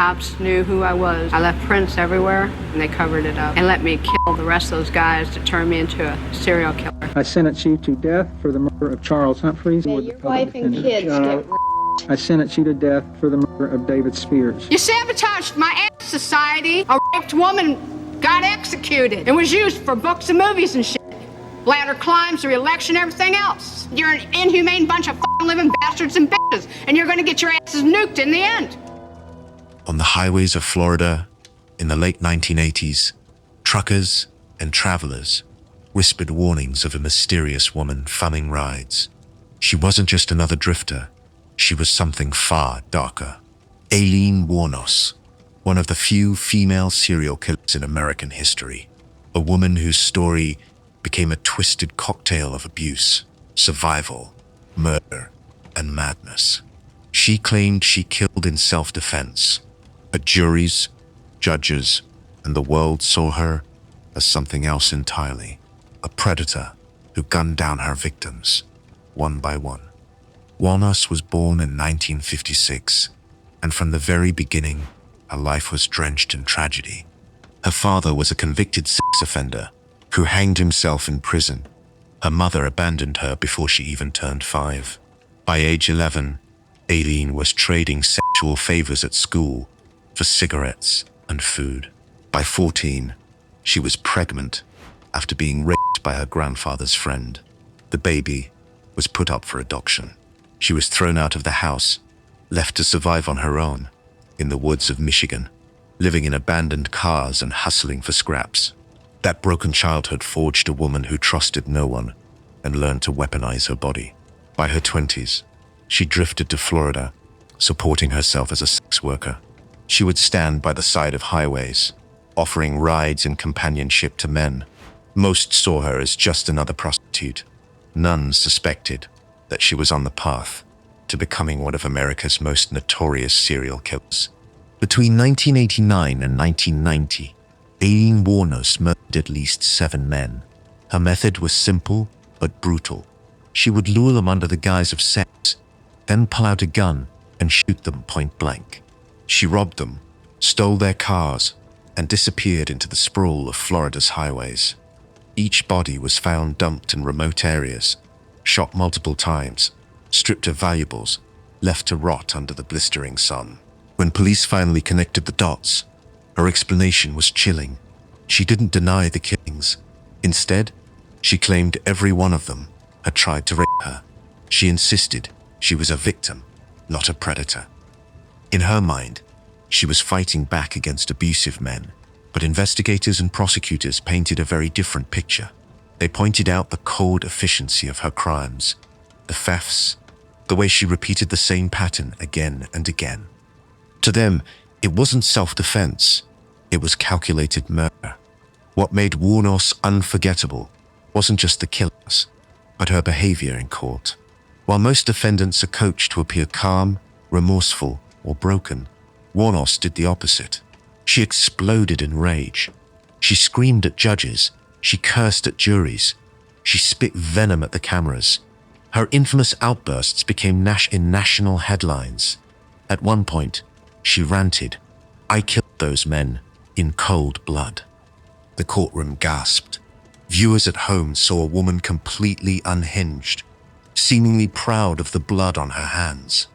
cops knew who I was. I left prints everywhere, and they covered it up and let me kill the rest of those guys to turn me into a serial killer. I sentence you to death for the murder of Charles Humphreys. Hey, your wife and kids get I sentence you to death for the murder of David Spears. You sabotaged my ass society. A raped woman got executed and was used for books and movies and shit. Ladder climbs, re-election, everything else. You're an inhumane bunch of f***ing living bastards and bitches, and you're gonna get your asses nuked in the end. On the highways of Florida in the late 1980s, truckers and travelers whispered warnings of a mysterious woman funning rides. She wasn't just another drifter. She was something far darker. Aileen Wuornos, one of the few female serial killers in American history. A woman whose story became a twisted cocktail of abuse, survival, murder, and madness. She claimed she killed in self-defense, but juries, judges, and the world saw her as something else entirely. A predator who gunned down her victims, one by one. Wuornos was born in 1956, and from the very beginning, her life was drenched in tragedy. Her father was a convicted sex offender who hanged himself in prison. Her mother abandoned her before she even turned 5. By age 11, Aileen was trading sexual favors at school for cigarettes and food. By 14, she was pregnant after being raped by her grandfather's friend. The baby was put up for adoption. She was thrown out of the house, left to survive on her own in the woods of Michigan, living in abandoned cars and hustling for scraps. That broken childhood forged a woman who trusted no one and learned to weaponize her body. By her 20s, she drifted to Florida, supporting herself as a sex worker. She would stand by the side of highways, offering rides and companionship to men. Most saw her as just another prostitute. None suspected that she was on the path to becoming one of America's most notorious serial killers. Between 1989 and 1990, Aileen Wuornos murdered at least 7 men. Her method was simple but brutal. She would lure them under the guise of sex, then pull out a gun and shoot them point blank. She robbed them, stole their cars, and disappeared into the sprawl of Florida's highways. Each body was found dumped in remote areas, shot multiple times, stripped of valuables, left to rot under the blistering sun. When police finally connected the dots, her explanation was chilling. She didn't deny the killings. Instead, she claimed every one of them had tried to rape her. She insisted she was a victim, not a predator. In her mind, she was fighting back against abusive men, but investigators and prosecutors painted a very different picture. They pointed out the cold efficiency of her crimes, the thefts, the way she repeated the same pattern again and again. To them, it wasn't self-defense, it was calculated murder. What made Wuornos unforgettable wasn't just the killers, but her behavior in court. While most defendants are coached to appear calm, remorseful, or broken, Wuornos did the opposite. She exploded in rage. She screamed at judges. She cursed at juries. She spit venom at the cameras. Her infamous outbursts became in national headlines. At one point, she ranted, "I killed those men in cold blood." The courtroom gasped. Viewers at home saw a woman completely unhinged, seemingly proud of the blood on her hands.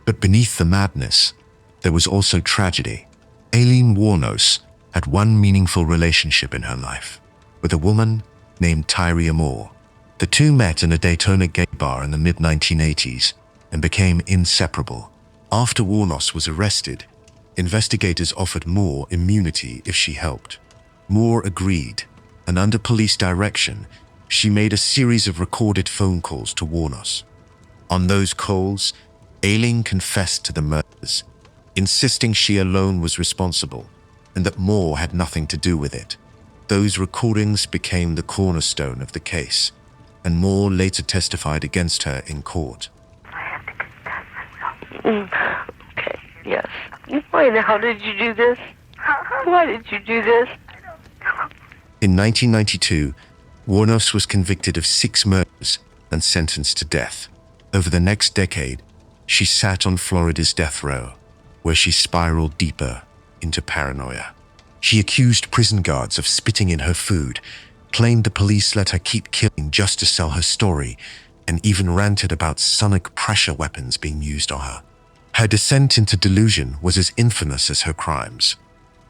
But beneath the madness, there was also tragedy. Aileen Wuornos had one meaningful relationship in her life, with a woman named Tyria Moore. The two met in a Daytona gay bar in the mid-1980s and became inseparable. After Wuornos was arrested, investigators offered Moore immunity if she helped. Moore agreed, and under police direction, she made a series of recorded phone calls to Wuornos. On those calls, Aileen confessed to the murders, insisting she alone was responsible and that Moore had nothing to do with it. Those recordings became the cornerstone of the case, and Moore later testified against her in court. I have to confess myself. Okay, yes. Why the hell did you do this? Why did you do this? In 1992, Wuornos was convicted of 6 murders and sentenced to death. Over the next decade, she sat on Florida's death row, where she spiraled deeper into paranoia. She accused prison guards of spitting in her food, claimed the police let her keep killing just to sell her story, and even ranted about sonic pressure weapons being used on her. Her descent into delusion was as infamous as her crimes.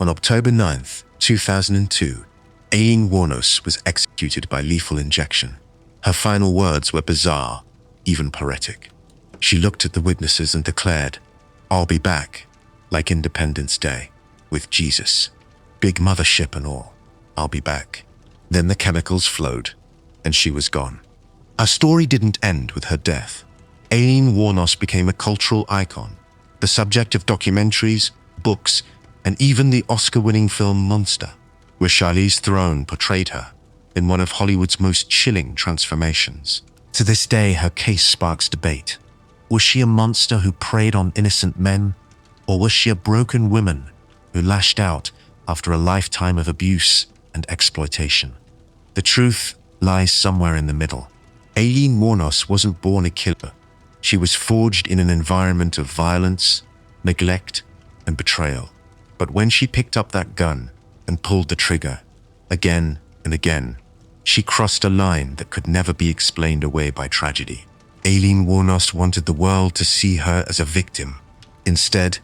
On October 9th, 2002, Aileen Wuornos was executed by lethal injection. Her final words were bizarre, even poetic. She looked at the witnesses and declared, "I'll be back, like Independence Day, with Jesus. Big mothership and all. I'll be back." Then the chemicals flowed, and she was gone. Her story didn't end with her death. Aileen Wuornos became a cultural icon, the subject of documentaries, books, and even the Oscar-winning film Monster, where Charlize Theron portrayed her in one of Hollywood's most chilling transformations. To this day, her case sparks debate. Was she a monster who preyed on innocent men, or was she a broken woman who lashed out after a lifetime of abuse and exploitation? The truth lies somewhere in the middle. Aileen Wuornos wasn't born a killer. She was forged in an environment of violence, neglect, and betrayal. But when she picked up that gun and pulled the trigger, again and again, she crossed a line that could never be explained away by tragedy. Aileen Wuornos wanted the world to see her as a victim. Instead,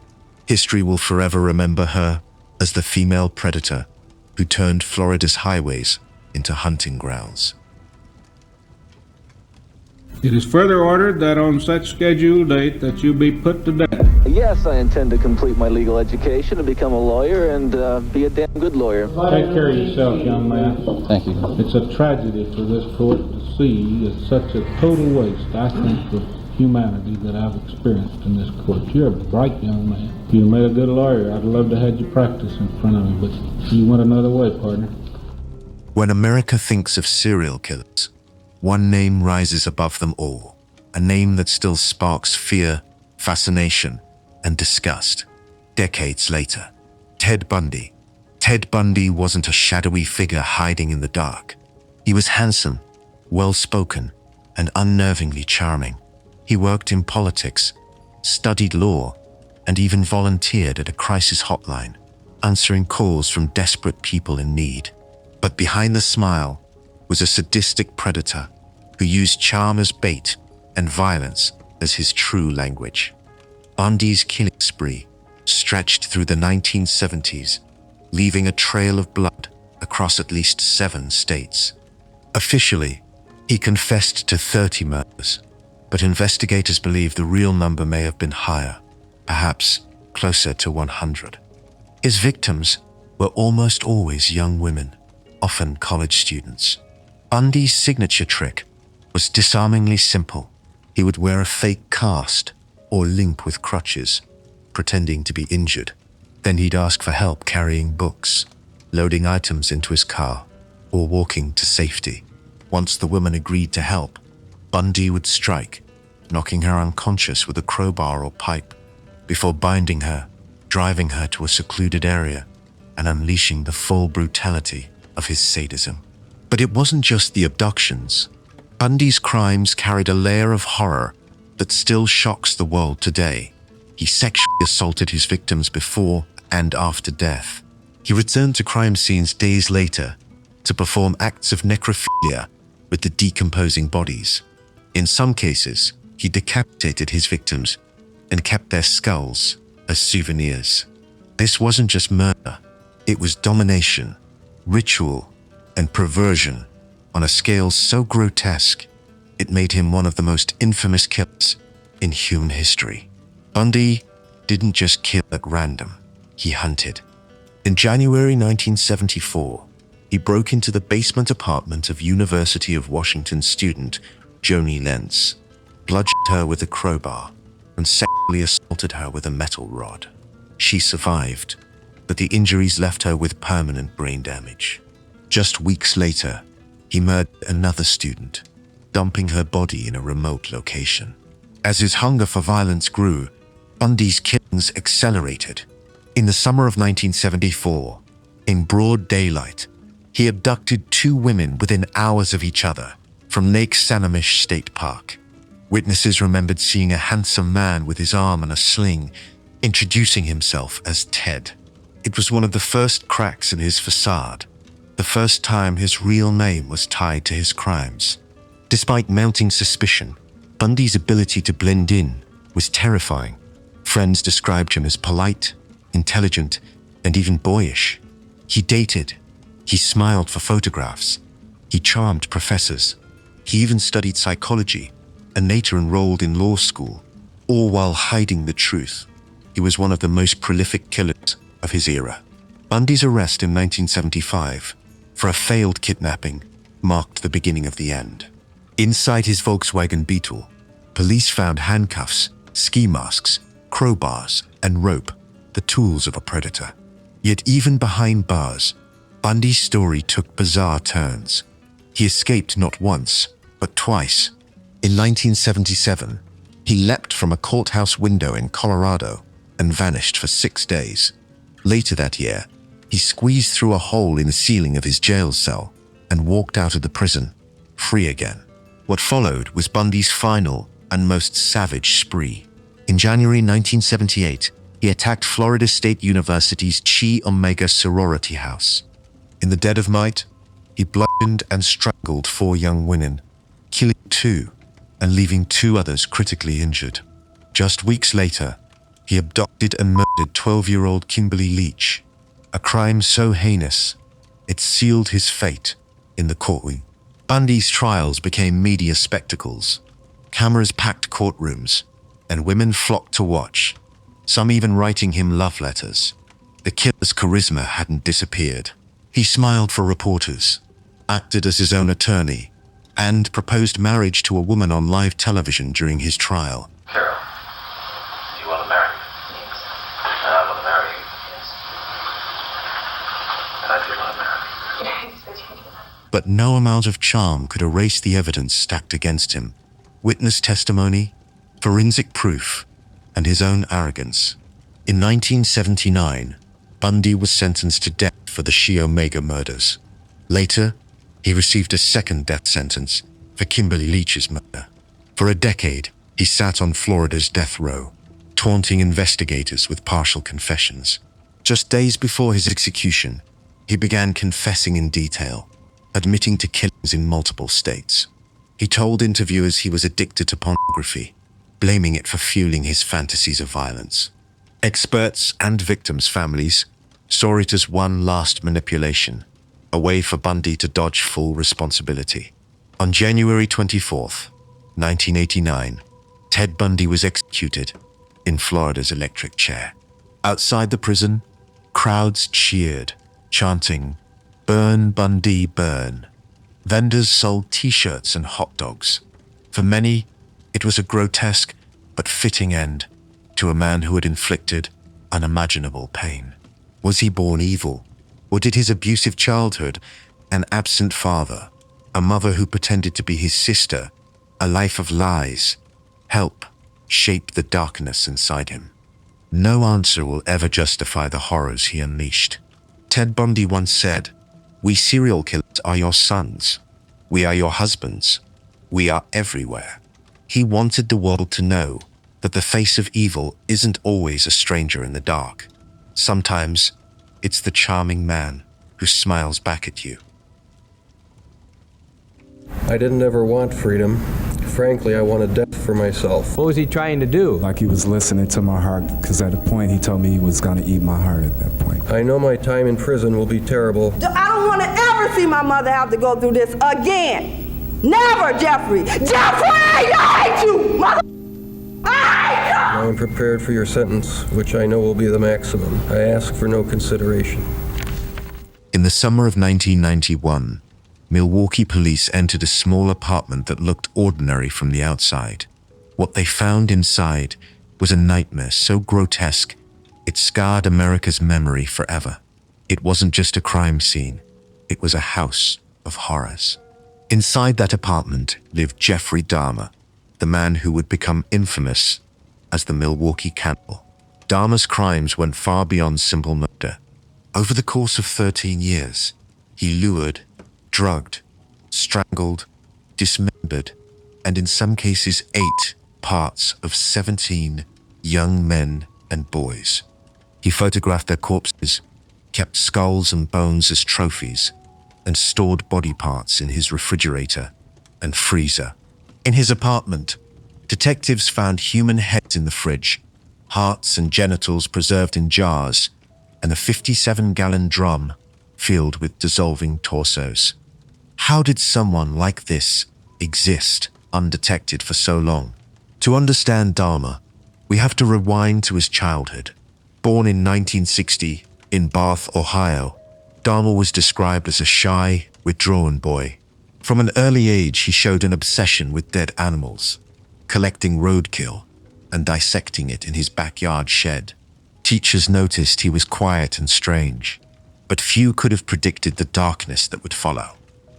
history will forever remember her as the female predator who turned Florida's highways into hunting grounds. It is further ordered that on such scheduled date that you be put to death. Yes, I intend to complete my legal education and become a lawyer and be a damn good lawyer. Take care of yourself, young man. Thank you. It's a tragedy for this court to see as such a total waste, I think, of humanity that I've experienced in this court. You're a bright young man. If you'd made a good lawyer, I'd love to have you practice in front of me, but you went another way, partner. When America thinks of serial killers, one name rises above them all, a name that still sparks fear, fascination, and disgust. Decades later, Ted Bundy. Ted Bundy wasn't a shadowy figure hiding in the dark. He was handsome, well-spoken, and unnervingly charming. He worked in politics, studied law, and even volunteered at a crisis hotline, answering calls from desperate people in need. But behind the smile was a sadistic predator who used charm as bait and violence as his true language. Bundy's killing spree stretched through the 1970s, leaving a trail of blood across at least 7 states. Officially, he confessed to 30 murders, but investigators believe the real number may have been higher, perhaps closer to 100. His victims were almost always young women, often college students. Bundy's signature trick was disarmingly simple. He would wear a fake cast or limp with crutches, pretending to be injured. Then he'd ask for help carrying books, loading items into his car, or walking to safety. Once the woman agreed to help, Bundy would strike, knocking her unconscious with a crowbar or pipe, before binding her, driving her to a secluded area, and unleashing the full brutality of his sadism. But it wasn't just the abductions. Bundy's crimes carried a layer of horror that still shocks the world today. He sexually assaulted his victims before and after death. He returned to crime scenes days later to perform acts of necrophilia with the decomposing bodies. In some cases, he decapitated his victims and kept their skulls as souvenirs. This wasn't just murder. It was domination, ritual, and perversion on a scale so grotesque, it made him one of the most infamous killers in human history. Bundy didn't just kill at random, he hunted. In January 1974, he broke into the basement apartment of University of Washington student Joni Lentz, bludgeoned her with a crowbar, and sexually assaulted her with a metal rod. She survived, but the injuries left her with permanent brain damage. Just weeks later, he murdered another student, dumping her body in a remote location. As his hunger for violence grew, Bundy's killings accelerated. In the summer of 1974, in broad daylight, he abducted 2 women within hours of each other from Lake Sammamish State Park. Witnesses remembered seeing a handsome man with his arm in a sling introducing himself as Ted. It was one of the first cracks in his facade, the first time his real name was tied to his crimes. Despite mounting suspicion, Bundy's ability to blend in was terrifying. Friends described him as polite, intelligent, and even boyish. He dated. He smiled for photographs. He charmed professors. He even studied psychology and later enrolled in law school, all while hiding the truth. He was one of the most prolific killers of his era. Bundy's arrest in 1975 for a failed kidnapping marked the beginning of the end. Inside his Volkswagen Beetle, police found handcuffs, ski masks, crowbars, and rope, the tools of a predator. Yet even behind bars, Bundy's story took bizarre turns. He escaped not once, but twice. In 1977, he leapt from a courthouse window in Colorado and vanished for 6 days. Later that year, he squeezed through a hole in the ceiling of his jail cell and walked out of the prison, free again. What followed was Bundy's final and most savage spree. In January 1978, he attacked Florida State University's Chi Omega sorority house. In the dead of night, he bludgeoned and strangled 4 young women, killing 2 and leaving 2 others critically injured. Just weeks later, he abducted and murdered 12-year-old Kimberly Leach, a crime so heinous, it sealed his fate in the courtroom. Bundy's trials became media spectacles. Cameras packed courtrooms, and women flocked to watch, some even writing him love letters. The killer's charisma hadn't disappeared. He smiled for reporters, acted as his own attorney, and proposed marriage to a woman on live television during his trial. Carol, do you want to marry me? Yes. And I want to marry you. Yes. And I do want to marry you. But no amount of charm could erase the evidence stacked against him. Witness testimony, forensic proof, and his own arrogance. In 1979, Bundy was sentenced to death for the Chi Omega murders. Later, he received a second death sentence for Kimberly Leach's murder. For a decade, he sat on Florida's death row, taunting investigators with partial confessions. Just days before his execution, he began confessing in detail, admitting to killings in multiple states. He told interviewers he was addicted to pornography, blaming it for fueling his fantasies of violence. Experts and victims' families saw it as one last manipulation, a way for Bundy to dodge full responsibility. On January 24th, 1989, Ted Bundy was executed in Florida's electric chair. Outside the prison, crowds cheered, chanting, "Burn, Bundy, burn." Vendors sold t-shirts and hot dogs. For many, it was a grotesque but fitting end to a man who had inflicted unimaginable pain. Was he born evil? Or did his abusive childhood, an absent father, a mother who pretended to be his sister, a life of lies, help shape the darkness inside him? No answer will ever justify the horrors he unleashed. Ted Bundy once said, "We serial killers are your sons. We are your husbands. We are everywhere." He wanted the world to know that the face of evil isn't always a stranger in the dark. Sometimes, it's the charming man who smiles back at you. I didn't ever want freedom. Frankly, I wanted death for myself. What was he trying to do? Like he was listening to my heart, because at a point he told me he was going to eat my heart at that point. I know my time in prison will be terrible. I don't want to ever see my mother have to go through this again. Never, Jeffrey! Jeffrey! I hate you! Mother... I hate you! I am prepared for your sentence, which I know will be the maximum. I ask for no consideration. In the summer of 1991, Milwaukee police entered a small apartment that looked ordinary from the outside. What they found inside was a nightmare so grotesque it scarred America's memory forever. It wasn't just a crime scene, it was a house of horrors. Inside that apartment lived Jeffrey Dahmer, the man who would become infamous as the Milwaukee Cannibal. Dahmer's crimes went far beyond simple murder. Over the course of 13 years, he lured, drugged, strangled, dismembered, and in some cases ate parts of 17 young men and boys. He photographed their corpses, kept skulls and bones as trophies, and stored body parts in his refrigerator and freezer. In his apartment, detectives found human heads in the fridge, hearts and genitals preserved in jars, and a 57-gallon drum filled with dissolving torsos. How did someone like this exist undetected for so long? To understand Dahmer, we have to rewind to his childhood. Born in 1960 in Bath, Ohio, Dahmer was described as a shy, withdrawn boy. From an early age, he showed an obsession with dead animals, collecting roadkill and dissecting it in his backyard shed. Teachers noticed he was quiet and strange, but few could have predicted the darkness that would follow.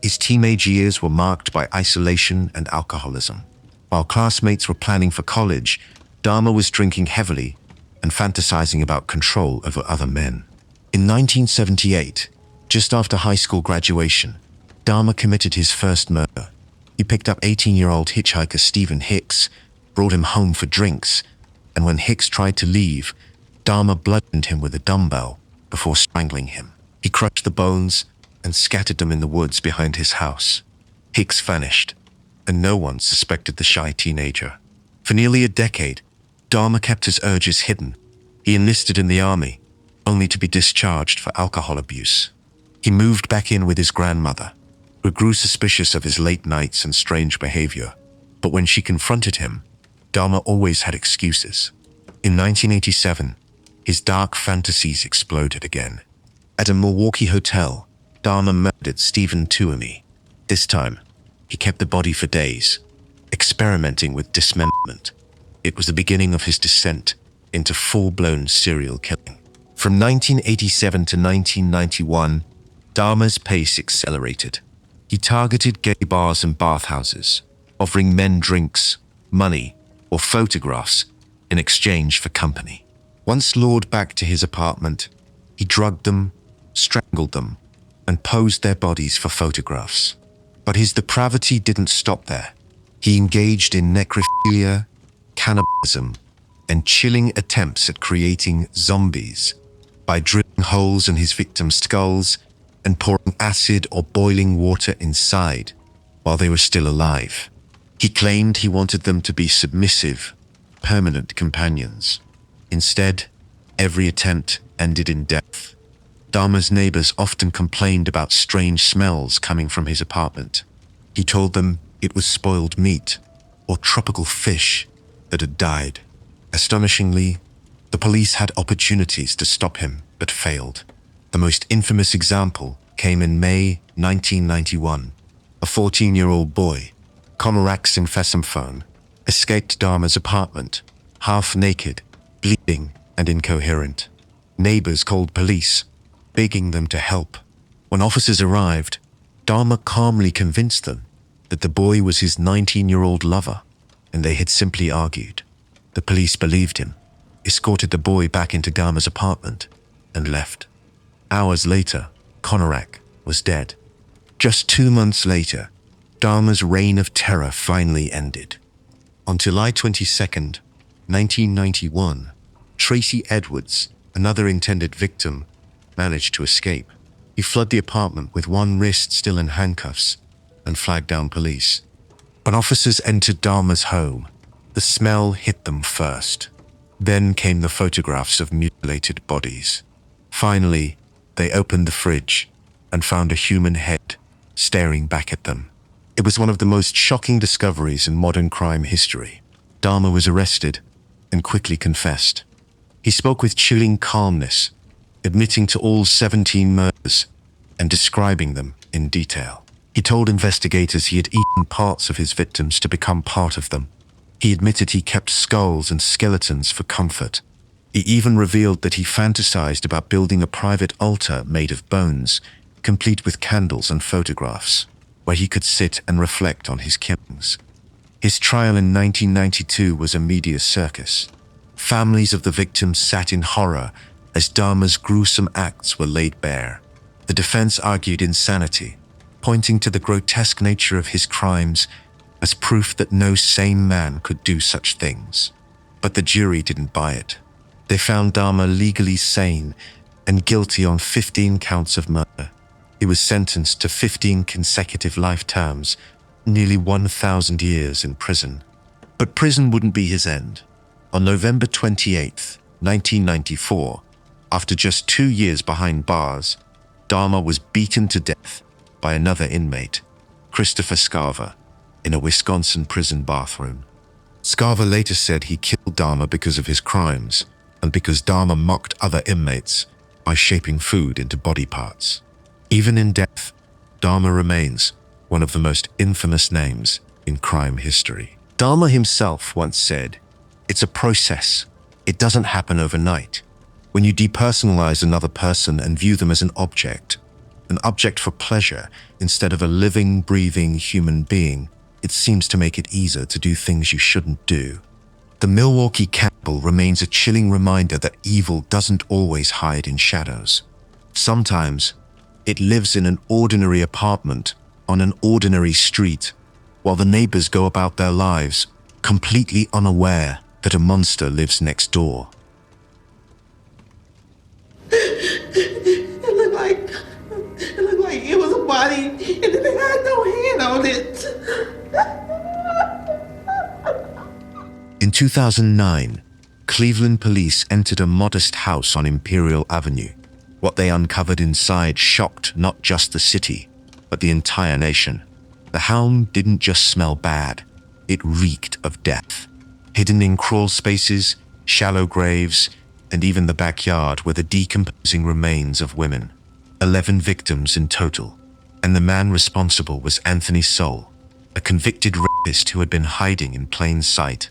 His teenage years were marked by isolation and alcoholism. While classmates were planning for college, Dahmer was drinking heavily and fantasizing about control over other men. In 1978, just after high school graduation, Dahmer committed his first murder. He picked up 18-year-old hitchhiker Stephen Hicks, brought him home for drinks, and when Hicks tried to leave, Dahmer bludgeoned him with a dumbbell before strangling him. He crushed the bones and scattered them in the woods behind his house. Hicks vanished, and no one suspected the shy teenager. For nearly a decade, Dahmer kept his urges hidden. He enlisted in the army, only to be discharged for alcohol abuse. He moved back in with his grandmother, who grew suspicious of his late nights and strange behavior. But when she confronted him, Dahmer always had excuses. In 1987, his dark fantasies exploded again. At a Milwaukee hotel, Dahmer murdered Stephen Tuomi. This time, he kept the body for days, experimenting with dismemberment. It was the beginning of his descent into full-blown serial killing. From 1987 to 1991, Dahmer's pace accelerated. He targeted gay bars and bathhouses, offering men drinks, money, or photographs in exchange for company. Once lured back to his apartment, he drugged them, strangled them, and posed their bodies for photographs. But his depravity didn't stop there. He engaged in necrophilia, cannibalism, and chilling attempts at creating zombies by drilling holes in his victims' skulls and pouring acid or boiling water inside while they were still alive. He claimed he wanted them to be submissive, permanent companions. Instead, every attempt ended in death. Dahmer's neighbors often complained about strange smells coming from his apartment. He told them it was spoiled meat or tropical fish that had died. Astonishingly, the police had opportunities to stop him but failed. The most infamous example came in May 1991. A 14-year-old boy, Komarak Sinfesimphone, escaped Dahmer's apartment, half naked, bleeding, and incoherent. Neighbors called police, begging them to help. When officers arrived, Dahmer calmly convinced them that the boy was his 19-year-old lover, and they had simply argued. The police believed him, escorted the boy back into Dahmer's apartment, and left. Hours later, Komarak was dead. Just 2 months later, Dahmer's reign of terror finally ended. On July 22nd, 1991, Tracy Edwards, another intended victim, managed to escape. He fled the apartment with one wrist still in handcuffs and flagged down police. When officers entered Dahmer's home, the smell hit them first. Then came the photographs of mutilated bodies. Finally, they opened the fridge and found a human head staring back at them. It was one of the most shocking discoveries in modern crime history. Dahmer was arrested and quickly confessed. He spoke with chilling calmness, admitting to all 17 murders and describing them in detail. He told investigators he had eaten parts of his victims to become part of them. He admitted he kept skulls and skeletons for comfort. He even revealed that he fantasized about building a private altar made of bones, complete with candles and photographs, where he could sit and reflect on his killings. His trial in 1992 was a media circus. Families of the victims sat in horror as Dahmer's gruesome acts were laid bare. The defense argued insanity, pointing to the grotesque nature of his crimes as proof that no sane man could do such things. But the jury didn't buy it. They found Dahmer legally sane and guilty on 15 counts of murder. He was sentenced to 15 consecutive life terms, nearly 1,000 years in prison. But prison wouldn't be his end. On November 28, 1994, after just 2 years behind bars, Dahmer was beaten to death by another inmate, Christopher Scarver, in a Wisconsin prison bathroom. Scarver later said he killed Dahmer because of his crimes and because Dahmer mocked other inmates by shaping food into body parts. Even in death, Dahmer remains one of the most infamous names in crime history. Dahmer himself once said, "It's a process. It doesn't happen overnight. When you depersonalize another person and view them as an object for pleasure instead of a living, breathing human being, it seems to make it easier to do things you shouldn't do." The Milwaukee cannibal remains a chilling reminder that evil doesn't always hide in shadows. Sometimes, it lives in an ordinary apartment on an ordinary street, while the neighbors go about their lives completely unaware that a monster lives next door. It looked like it was a body, and it had no hand on it. In 2009, Cleveland police entered a modest house on Imperial Avenue. What they uncovered inside shocked not just the city, but the entire nation. The home didn't just smell bad, it reeked of death. Hidden in crawl spaces, shallow graves, and even the backyard were the decomposing remains of women. 11 victims in total, and the man responsible was Anthony Sowell, a convicted rapist who had been hiding in plain sight.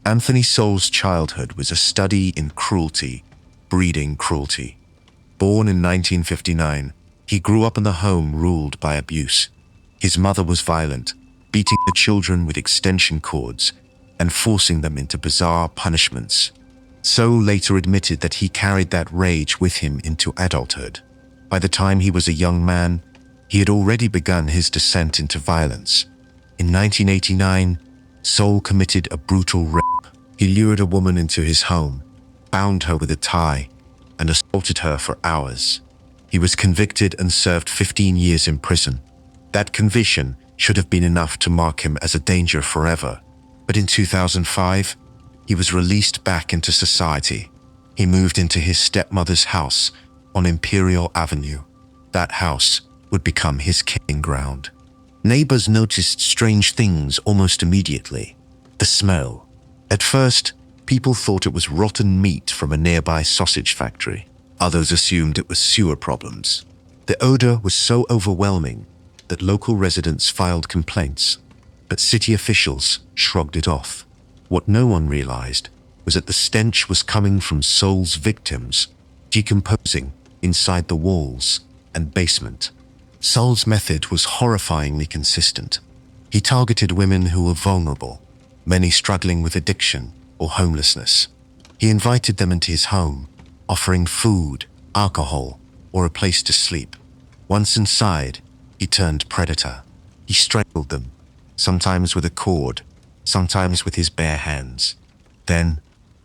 Anthony Sowell's childhood was a study in cruelty, breeding cruelty. Born in 1959, he grew up in a home ruled by abuse. His mother was violent, beating the children with extension cords and forcing them into bizarre punishments. Sowell later admitted that he carried that rage with him into adulthood. By the time he was a young man, he had already begun his descent into violence. In 1989, Sowell committed a brutal rape. He lured a woman into his home, bound her with a tie, and assaulted her for hours. He was convicted and served 15 years in prison. That conviction should have been enough to mark him as a danger forever. But in 2005, he was released back into society. He moved into his stepmother's house on Imperial Avenue. That house would become his killing ground. Neighbors noticed strange things almost immediately. The smell. At first, people thought it was rotten meat from a nearby sausage factory. Others assumed it was sewer problems. The odor was so overwhelming that local residents filed complaints, but city officials shrugged it off. What no one realized was that the stench was coming from Sowell's victims, decomposing inside the walls and basement. Sowell's method was horrifyingly consistent. He targeted women who were vulnerable, many struggling with addiction or homelessness. He invited them into his home, offering food, alcohol, or a place to sleep. Once inside, he turned predator. He strangled them, sometimes with a cord, sometimes with his bare hands. Then,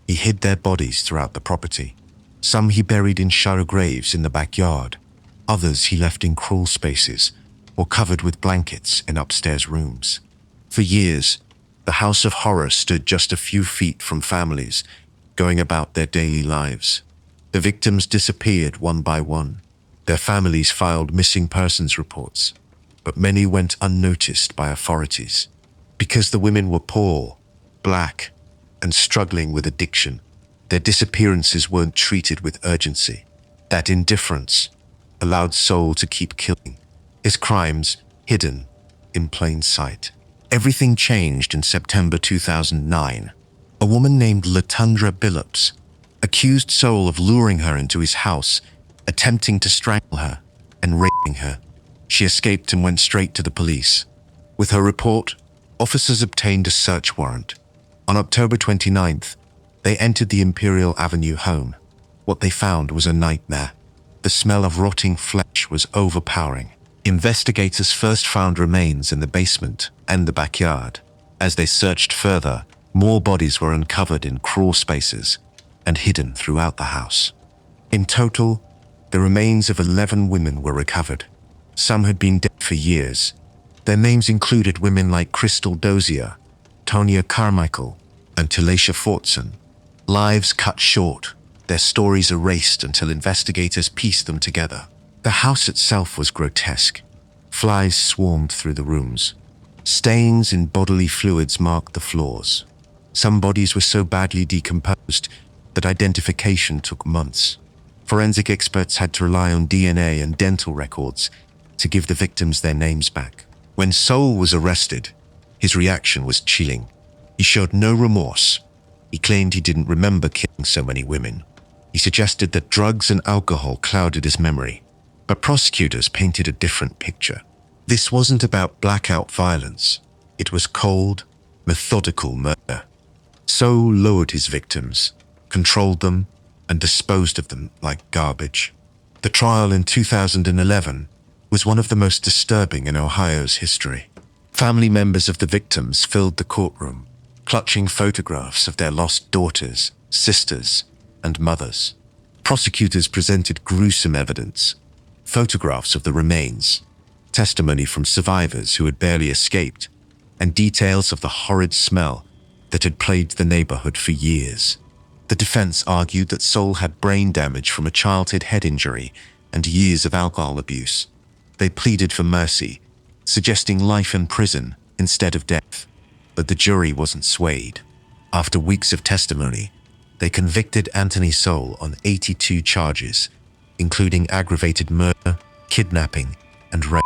he hid their bodies throughout the property. Some he buried in shallow graves in the backyard. Others he left in crawl spaces or covered with blankets in upstairs rooms. For years, the house of horror stood just a few feet from families going about their daily lives. The victims disappeared one by one. Their families filed missing persons reports, but many went unnoticed by authorities. Because the women were poor, black, and struggling with addiction, their disappearances weren't treated with urgency. That indifference allowed Sowell to keep killing, his crimes hidden in plain sight. Everything changed in September 2009. A woman named Latundra Billups accused Sowell of luring her into his house, attempting to strangle her and raping her. She escaped and went straight to the police. With her report, officers obtained a search warrant. On October 29th, they entered the Imperial Avenue home. What they found was a nightmare. The smell of rotting flesh was overpowering. Investigators first found remains in the basement and the backyard. As they searched further, more bodies were uncovered in crawl spaces, and hidden throughout the house. In total, the remains of 11 women were recovered. Some had been dead for years. Their names included women like Crystal Dozier, Tonya Carmichael, and Talacia Fortson. Lives cut short, their stories erased until investigators pieced them together. The house itself was grotesque. Flies swarmed through the rooms. Stains in bodily fluids marked the floors. Some bodies were so badly decomposed that identification took months. Forensic experts had to rely on DNA and dental records to give the victims their names back. When Sowell was arrested, his reaction was chilling. He showed no remorse. He claimed he didn't remember killing so many women. He suggested that drugs and alcohol clouded his memory. But prosecutors painted a different picture. This wasn't about blackout violence. It was cold, methodical murder. Sowell lowered his victims, controlled them, and disposed of them like garbage. The trial in 2011 was one of the most disturbing in Ohio's history. Family members of the victims filled the courtroom, clutching photographs of their lost daughters, sisters, and mothers. Prosecutors presented gruesome evidence, photographs of the remains, testimony from survivors who had barely escaped, and details of the horrid smell that had plagued the neighborhood for years. The defense argued that Sowell had brain damage from a childhood head injury and years of alcohol abuse. They pleaded for mercy, suggesting life in prison instead of death, but the jury wasn't swayed. After weeks of testimony, they convicted Anthony Sowell on 82 charges, including aggravated murder, kidnapping, and rape.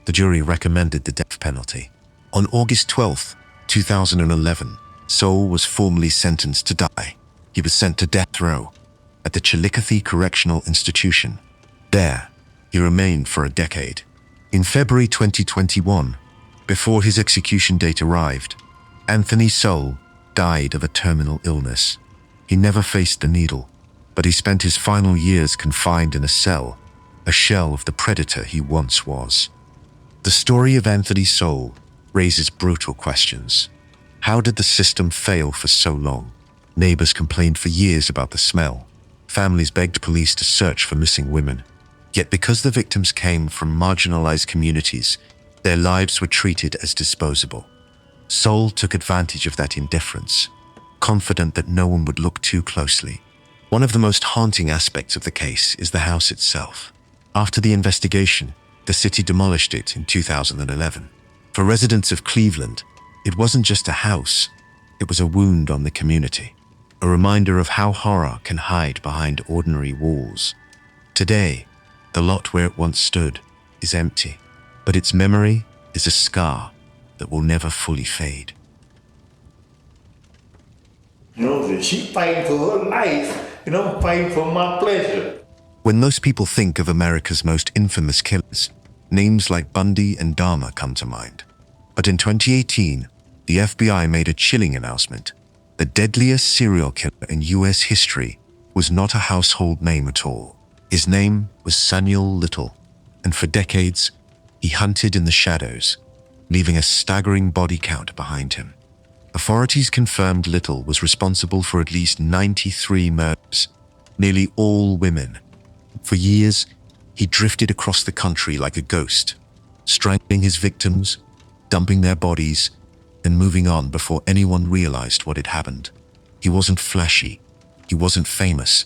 The jury recommended the death penalty. On August 12, 2011, Sowell was formally sentenced to die. He was sent to death row at the Chillicothe Correctional Institution. There, he remained for a decade. In February 2021, before his execution date arrived, Anthony Sowell died of a terminal illness. He never faced the needle, but he spent his final years confined in a cell, a shell of the predator he once was. The story of Anthony Sowell raises brutal questions. How did the system fail for so long? Neighbors complained for years about the smell. Families begged police to search for missing women. Yet because the victims came from marginalized communities, their lives were treated as disposable. Sowell took advantage of that indifference, confident that no one would look too closely. One of the most haunting aspects of the case is the house itself. After the investigation, the city demolished it in 2011. For residents of Cleveland, it wasn't just a house, it was a wound on the community, a reminder of how horror can hide behind ordinary walls. Today, the lot where it once stood is empty, but its memory is a scar that will never fully fade. She fighting for her life, and I'm fighting for my pleasure. When most people think of America's most infamous killers, names like Bundy and Dahmer come to mind. But in 2018, the FBI made a chilling announcement. The deadliest serial killer in US history was not a household name at all. His name was Samuel Little, and for decades, he hunted in the shadows, leaving a staggering body count behind him. Authorities confirmed Little was responsible for at least 93 murders, nearly all women. For years, he drifted across the country like a ghost, strangling his victims, dumping their bodies, and moving on before anyone realized what had happened. He wasn't flashy, he wasn't famous,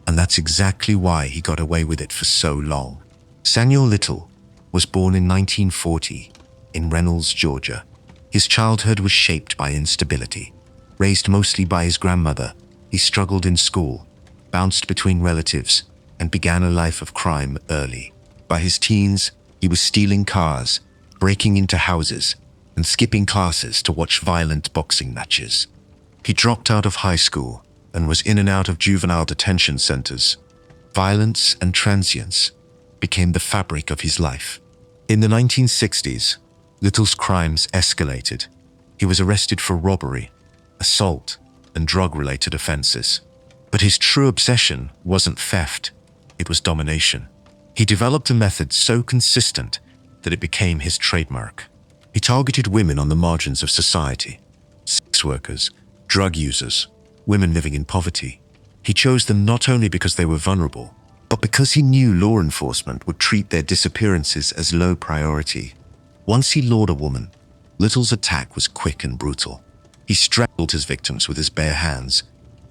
and that's exactly why he got away with it for so long. Samuel Little was born in 1940 in Reynolds, Georgia. His childhood was shaped by instability. Raised mostly by his grandmother, he struggled in school, bounced between relatives, and began a life of crime early. By his teens, he was stealing cars, breaking into houses, and skipping classes to watch violent boxing matches. He dropped out of high school and was in and out of juvenile detention centers. Violence and transience became the fabric of his life. In the 1960s, Little's crimes escalated. He was arrested for robbery, assault, and drug-related offenses. But his true obsession wasn't theft, it was domination. He developed a method so consistent that it became his trademark. He targeted women on the margins of society, sex workers, drug users, women living in poverty. He chose them not only because they were vulnerable, but because he knew law enforcement would treat their disappearances as low priority. Once he lured a woman, Little's attack was quick and brutal. He strangled his victims with his bare hands,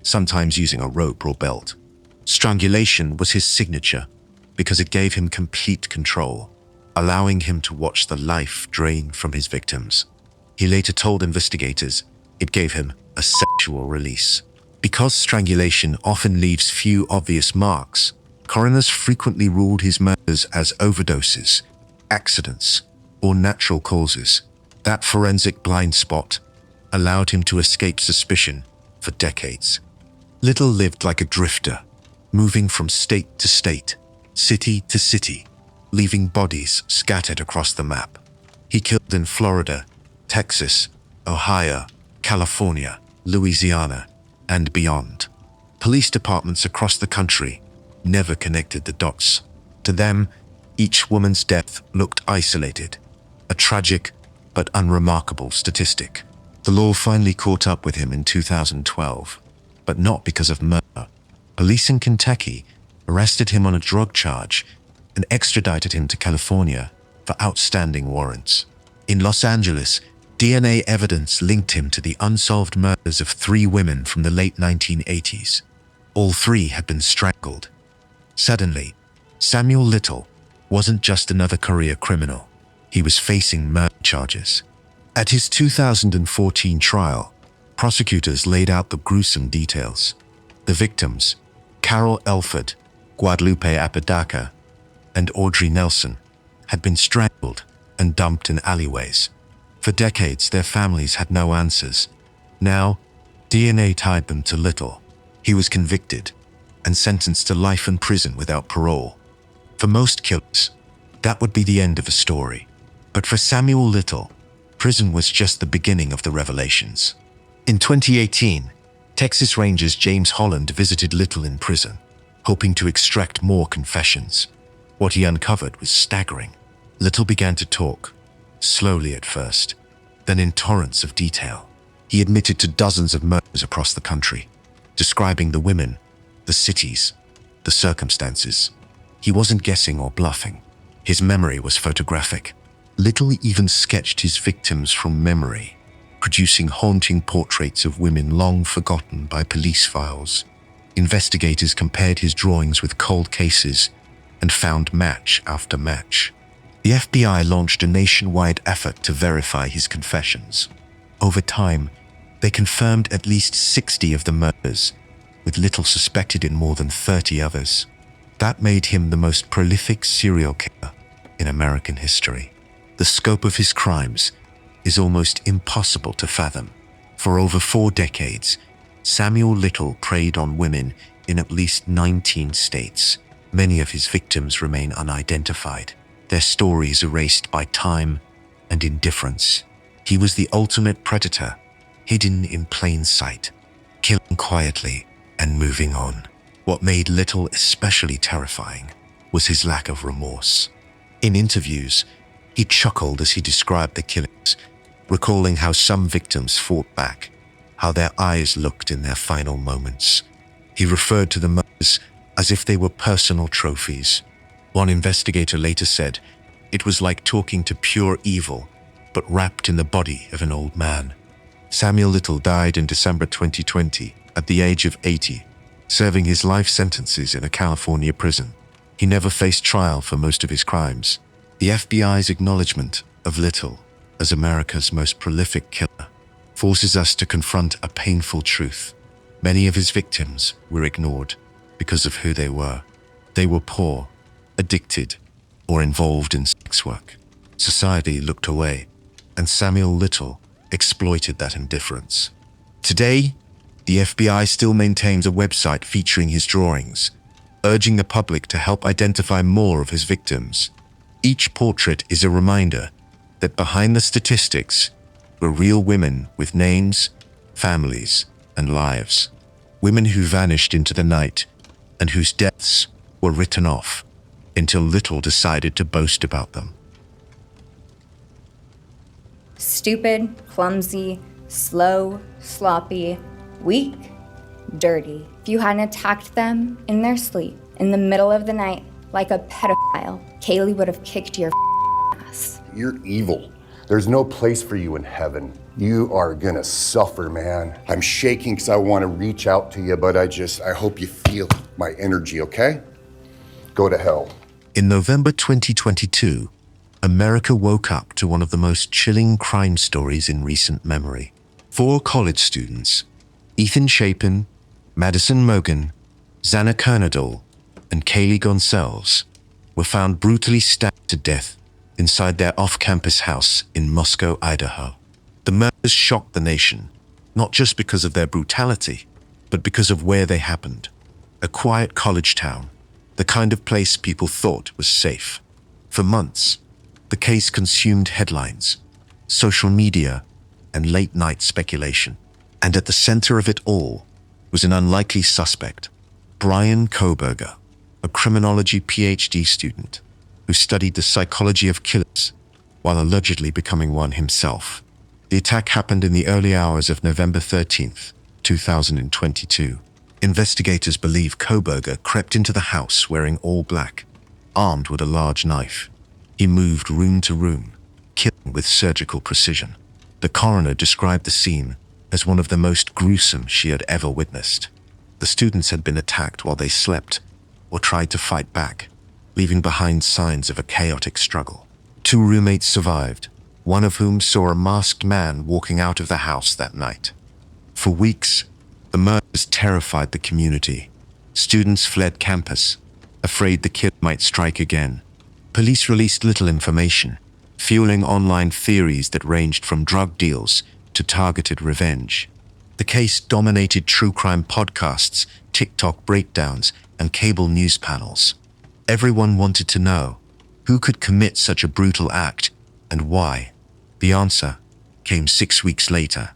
sometimes using a rope or belt. Strangulation was his signature because it gave him complete control, allowing him to watch the life drain from his victims. He later told investigators it gave him a sexual release. Because strangulation often leaves few obvious marks, coroners frequently ruled his murders as overdoses, accidents, or natural causes. That forensic blind spot allowed him to escape suspicion for decades. Little lived like a drifter, moving from state to state, city to city, leaving bodies scattered across the map. He killed in Florida, Texas, Ohio, California, Louisiana, and beyond. Police departments across the country never connected the dots. To them, each woman's death looked isolated, a tragic but unremarkable statistic. The law finally caught up with him in 2012, but not because of murder. Police in Kentucky arrested him on a drug charge and extradited him to California for outstanding warrants. In Los Angeles, DNA evidence linked him to the unsolved murders of 3 women from the late 1980s. All 3 had been strangled. Suddenly, Samuel Little wasn't just another career criminal. He was facing murder charges. At his 2014 trial, prosecutors laid out the gruesome details. The victims, Carol Elford, Guadalupe Apodaca, and Audrey Nelson, had been strangled and dumped in alleyways. For decades, their families had no answers. Now, DNA tied them to Little. He was convicted and sentenced to life in prison without parole. For most killers, that would be the end of a story. But for Samuel Little, prison was just the beginning of the revelations. In 2018, Texas Rangers James Holland visited Little in prison, hoping to extract more confessions. What he uncovered was staggering. Little began to talk, slowly at first, then in torrents of detail. He admitted to dozens of murders across the country, describing the women, the cities, the circumstances. He wasn't guessing or bluffing. His memory was photographic. Little even sketched his victims from memory, producing haunting portraits of women long forgotten by police files. Investigators compared his drawings with cold cases and found match after match. The FBI launched a nationwide effort to verify his confessions. Over time, they confirmed at least 60 of the murders, with Little suspected in more than 30 others. That made him the most prolific serial killer in American history. The scope of his crimes is almost impossible to fathom. For over 4 decades, Samuel Little preyed on women in at least 19 states. Many of his victims remain unidentified, their stories erased by time and indifference. He was the ultimate predator, hidden in plain sight, killing quietly and moving on. What made Little especially terrifying was his lack of remorse. In interviews, he chuckled as he described the killings, recalling how some victims fought back, how their eyes looked in their final moments. He referred to the murders as if they were personal trophies. One investigator later said, "It was like talking to pure evil, but wrapped in the body of an old man." Samuel Little died in December 2020 at the age of 80, serving his life sentences in a California prison. He never faced trial for most of his crimes. The FBI's acknowledgement of Little as America's most prolific killer forces us to confront a painful truth. Many of his victims were ignored because of who they were. They were poor, addicted, or involved in sex work. Society looked away, and Samuel Little exploited that indifference. Today, the FBI still maintains a website featuring his drawings, urging the public to help identify more of his victims. Each portrait is a reminder that behind the statistics were real women with names, families, and lives. Women who vanished into the night and whose deaths were written off until Little decided to boast about them. Stupid, clumsy, slow, sloppy, weak, dirty. If you hadn't attacked them in their sleep, in the middle of the night, like a pedophile, Kaylee would have kicked your ass. You're evil. There's no place for you in heaven. You are gonna suffer, man. I'm shaking because I want to reach out to you, but I hope you feel my energy, okay? Go to hell. In November 2022, America woke up to one of the most chilling crime stories in recent memory. 4 college students, Ethan Chapin, Madison Mogen, Xana Kernadol, and Kaylee Gonçalves, were found brutally stabbed to death inside their off-campus house in Moscow, Idaho. The murders shocked the nation, not just because of their brutality, but because of where they happened. A quiet college town, the kind of place people thought was safe. For months, the case consumed headlines, social media, and late-night speculation. And at the center of it all was an unlikely suspect, Bryan Kohberger, a criminology PhD student who studied the psychology of killers while allegedly becoming one himself. The attack happened in the early hours of November 13th, 2022. Investigators believe Kohberger crept into the house wearing all black, armed with a large knife. He moved room to room, killing with surgical precision. The coroner described the scene as one of the most gruesome she had ever witnessed. The students had been attacked while they slept or tried to fight back, leaving behind signs of a chaotic struggle. 2 roommates survived, one of whom saw a masked man walking out of the house that night. For weeks, the murders terrified the community. Students fled campus, afraid the killer might strike again. Police released little information, fueling online theories that ranged from drug deals to targeted revenge. The case dominated true crime podcasts, TikTok breakdowns, and cable news panels. Everyone wanted to know who could commit such a brutal act and why. The answer came 6 weeks later,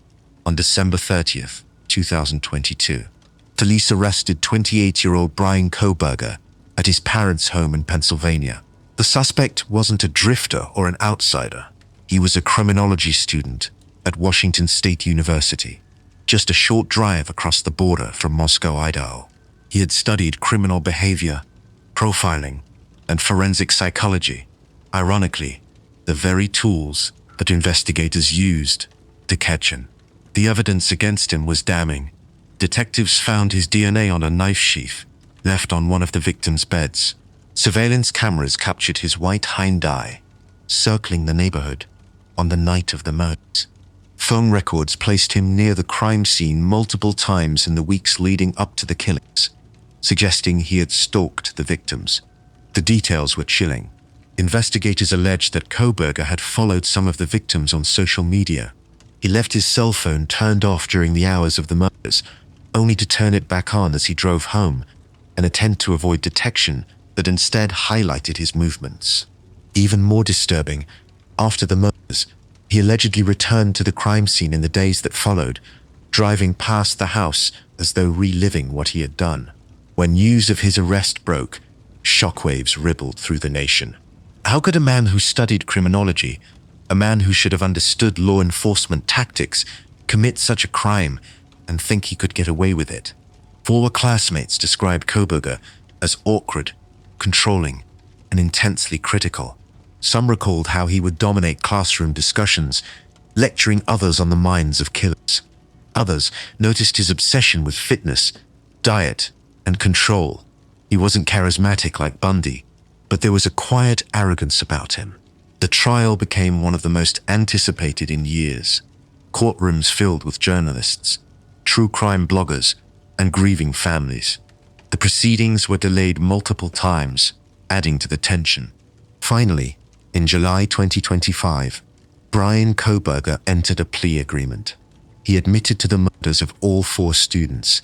on December 30th, 2022. Police arrested 28-year-old Bryan Kohberger at his parents' home in Pennsylvania. The suspect wasn't a drifter or an outsider. He was a criminology student at Washington State University, just a short drive across the border from Moscow, Idaho. He had studied criminal behavior, profiling, and forensic psychology. Ironically, the very tools that investigators used to catch him. The evidence against him was damning. Detectives found his DNA on a knife sheath left on one of the victim's beds. Surveillance cameras captured his white hind eye, circling the neighborhood on the night of the murders. Phone records placed him near the crime scene multiple times in the weeks leading up to the killings, suggesting he had stalked the victims. The details were chilling. Investigators alleged that Kohberger had followed some of the victims on social media. He left his cell phone turned off during the hours of the murders, only to turn it back on as he drove home, an attempt to avoid detection that instead highlighted his movements. Even more disturbing, after the murders, he allegedly returned to the crime scene in the days that followed, driving past the house as though reliving what he had done. When news of his arrest broke, shockwaves rippled through the nation. How could a man who studied criminology, a man who should have understood law enforcement tactics, commit such a crime and think he could get away with it? Former classmates described Kohberger as awkward, controlling, and intensely critical. Some recalled how he would dominate classroom discussions, lecturing others on the minds of killers. Others noticed his obsession with fitness, diet, and control. He wasn't charismatic like Bundy, but there was a quiet arrogance about him. The trial became one of the most anticipated in years. Courtrooms filled with journalists, true crime bloggers, and grieving families. The proceedings were delayed multiple times, adding to the tension. Finally, in July 2025, Bryan Kohberger entered a plea agreement. He admitted to the murders of all 4 students,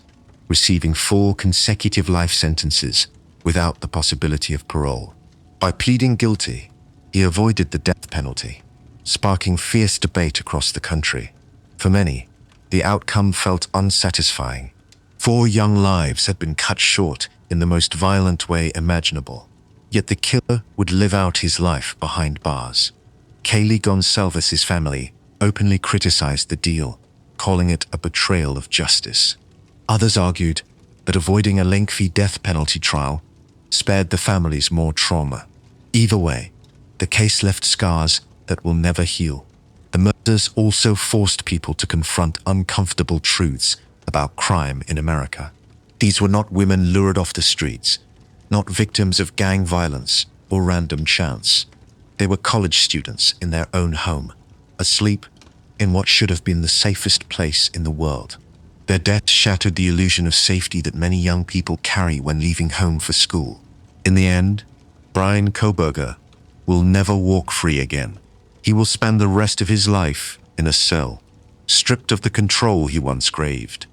receiving 4 consecutive life sentences without the possibility of parole. By pleading guilty, he avoided the death penalty, sparking fierce debate across the country. For many, the outcome felt unsatisfying. 4 young lives had been cut short in the most violent way imaginable. Yet the killer would live out his life behind bars. Kaylee Gonçalves' family openly criticized the deal, calling it a betrayal of justice. Others argued but avoiding a lengthy death penalty trial spared the families more trauma. Either way, the case left scars that will never heal. The murders also forced people to confront uncomfortable truths about crime in America. These were not women lured off the streets, not victims of gang violence or random chance. They were college students in their own home, asleep in what should have been the safest place in the world. Their death shattered the illusion of safety that many young people carry when leaving home for school. In the end, Bryan Kohberger will never walk free again. He will spend the rest of his life in a cell, stripped of the control he once craved.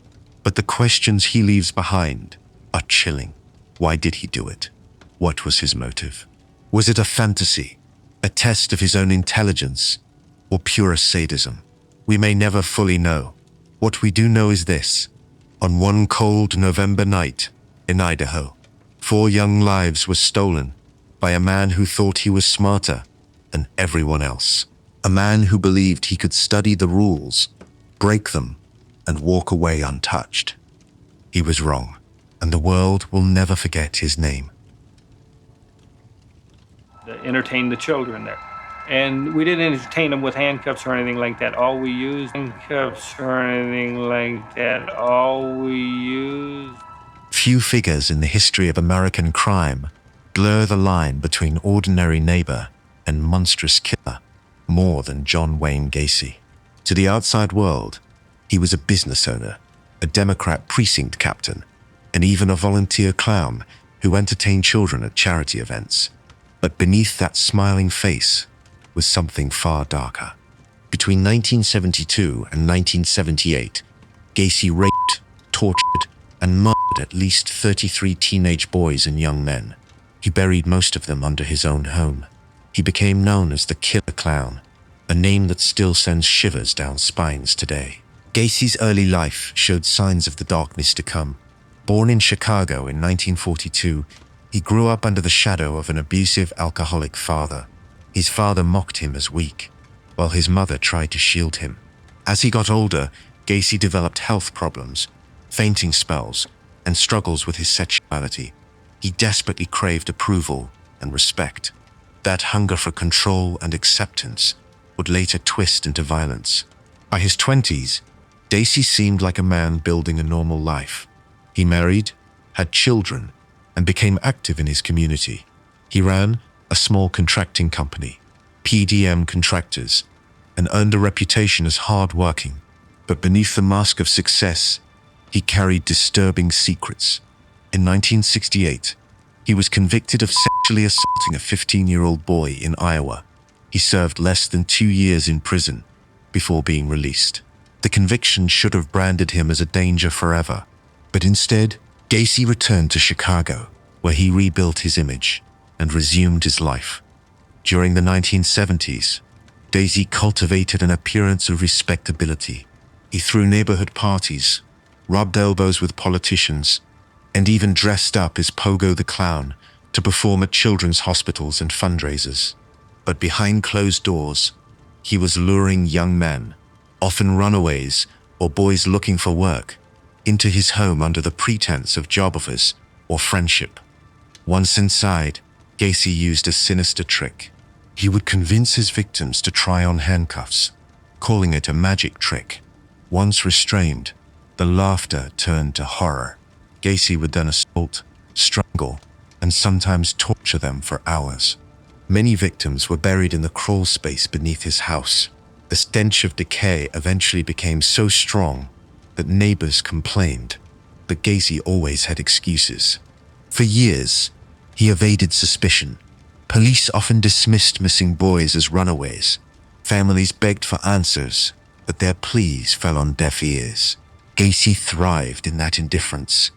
But the questions he leaves behind are chilling. Why did he do it? What was his motive? Was it a fantasy, a test of his own intelligence, or pure sadism? We may never fully know. What we do know is this. On one cold November night in Idaho, 4 young lives were stolen by a man who thought he was smarter than everyone else. A man who believed he could study the rules, break them, and walk away untouched. He was wrong, and the world will never forget his name. Entertain the children there. And we didn't entertain them with handcuffs or anything like that. All we used, Few figures in the history of American crime blur the line between ordinary neighbor and monstrous killer more than John Wayne Gacy. To the outside world, he was a business owner, a Democrat precinct captain, and even a volunteer clown who entertained children at charity events. But beneath that smiling face was something far darker. Between 1972 and 1978, Gacy raped, tortured, and murdered at least 33 teenage boys and young men. He buried most of them under his own home. He became known as the Killer Clown, a name that still sends shivers down spines today. Gacy's early life showed signs of the darkness to come. Born in Chicago in 1942, he grew up under the shadow of an abusive alcoholic father. His father mocked him as weak, while his mother tried to shield him. As he got older, Gacy developed health problems, fainting spells, and struggles with his sexuality. He desperately craved approval and respect. That hunger for control and acceptance would later twist into violence. By his 20s, Gacy seemed like a man building a normal life. He married, had children, and became active in his community. He ran a small contracting company, PDM Contractors, and earned a reputation as hard-working. But beneath the mask of success, he carried disturbing secrets. In 1968, he was convicted of sexually assaulting a 15-year-old boy in Iowa. He served less than 2 years in prison before being released. The conviction should have branded him as a danger forever, but instead, Gacy returned to Chicago, where he rebuilt his image and resumed his life. During the 1970s, Gacy cultivated an appearance of respectability. He threw neighborhood parties, rubbed elbows with politicians, and even dressed up as Pogo the Clown to perform at children's hospitals and fundraisers. But behind closed doors, he was luring young men, often runaways or boys looking for work, into his home under the pretense of job offers or friendship. Once inside, Gacy used a sinister trick. He would convince his victims to try on handcuffs, calling it a magic trick. Once restrained, the laughter turned to horror. Gacy would then assault, strangle, and sometimes torture them for hours. Many victims were buried in the crawl space beneath his house. The stench of decay eventually became so strong that neighbors complained, but Gacy always had excuses. For years, he evaded suspicion. Police often dismissed missing boys as runaways. Families begged for answers, but their pleas fell on deaf ears. Gacy thrived in that indifference.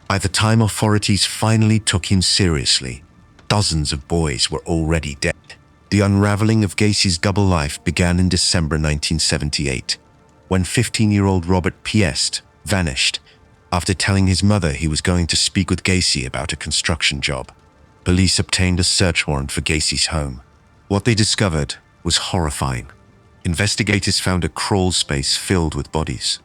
By the time authorities finally took him seriously, dozens of boys were already dead. The unraveling of Gacy's double life began in December 1978, when 15-year-old Robert Piest vanished after telling his mother he was going to speak with Gacy about a construction job. Police obtained a search warrant for Gacy's home. What they discovered was horrifying. Investigators found a crawl space filled with bodies.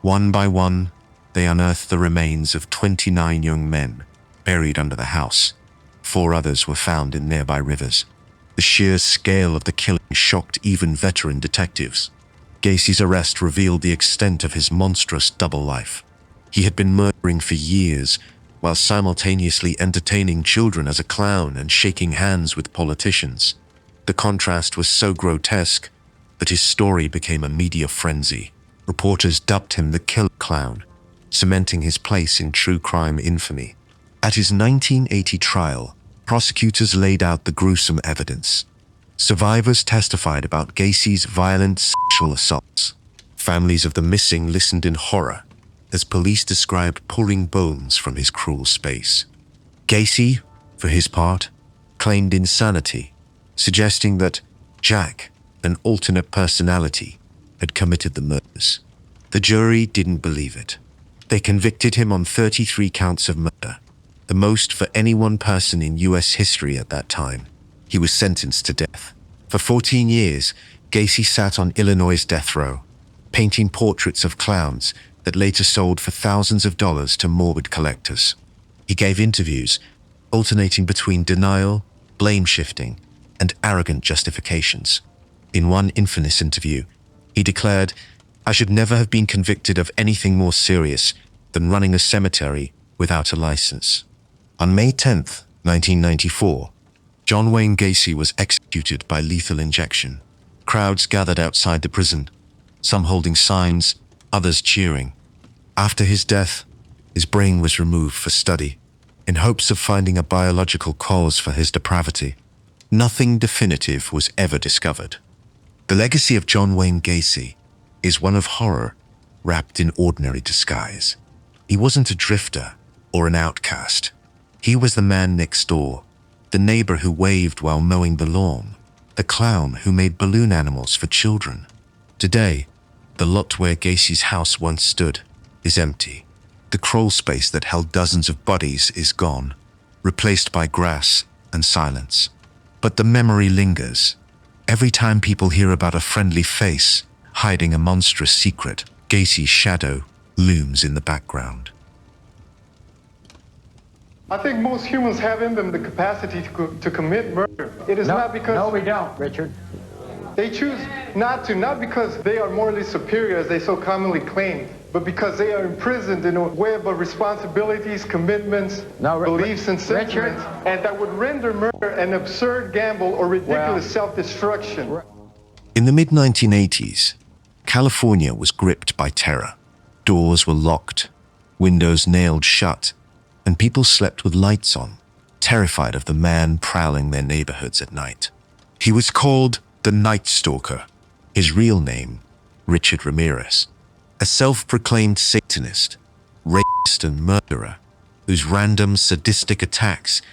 One by one, they unearthed the remains of 29 young men buried under the house. 4 others were found in nearby rivers. The sheer scale of the killing shocked even veteran detectives. Gacy's arrest revealed the extent of his monstrous double life. He had been murdering for years, while simultaneously entertaining children as a clown and shaking hands with politicians. The contrast was so grotesque that his story became a media frenzy. Reporters dubbed him the Killer Clown, cementing his place in true crime infamy. At his 1980 trial, prosecutors laid out the gruesome evidence. Survivors testified about Gacy's violent sexual assaults. Families of the missing listened in horror as police described pulling bones from his cruel space. Gacy, for his part, claimed insanity, suggesting that Jack, an alternate personality, had committed the murders. The jury didn't believe it. They convicted him on 33 counts of murder, the most for any one person in U.S. history at that time. He was sentenced to death. For 14 years, Gacy sat on Illinois' death row, painting portraits of clowns that later sold for thousands of dollars to morbid collectors. He gave interviews, alternating between denial, blame-shifting, and arrogant justifications. In one infamous interview, he declared, "I should never have been convicted of anything more serious than running a cemetery without a license." On May 10th, 1994, John Wayne Gacy was executed by lethal injection. Crowds gathered outside the prison, some holding signs, others cheering. After his death, his brain was removed for study, in hopes of finding a biological cause for his depravity. Nothing definitive was ever discovered. The legacy of John Wayne Gacy is one of horror wrapped in ordinary disguise. He wasn't a drifter or an outcast. He was the man next door, the neighbor who waved while mowing the lawn, the clown who made balloon animals for children. Today, the lot where Gacy's house once stood is empty. The crawl space that held dozens of bodies is gone, replaced by grass and silence. But the memory lingers. Every time people hear about a friendly face hiding a monstrous secret, Gacy's shadow looms in the background. I think most humans have in them the capacity to commit murder. It is not because... No, we don't, Richard. They choose not to, not because they are morally superior, as they so commonly claim, but because they are imprisoned in a web of responsibilities, commitments, beliefs, and sentiments, and that would render murder an absurd gamble or ridiculous self-destruction. In the mid-1980s, California was gripped by terror. Doors were locked, windows nailed shut, and people slept with lights on, terrified of the man prowling their neighborhoods at night. He was called the Night Stalker, his real name, Richard Ramirez, a self-proclaimed Satanist, rapist, and murderer whose random sadistic attacks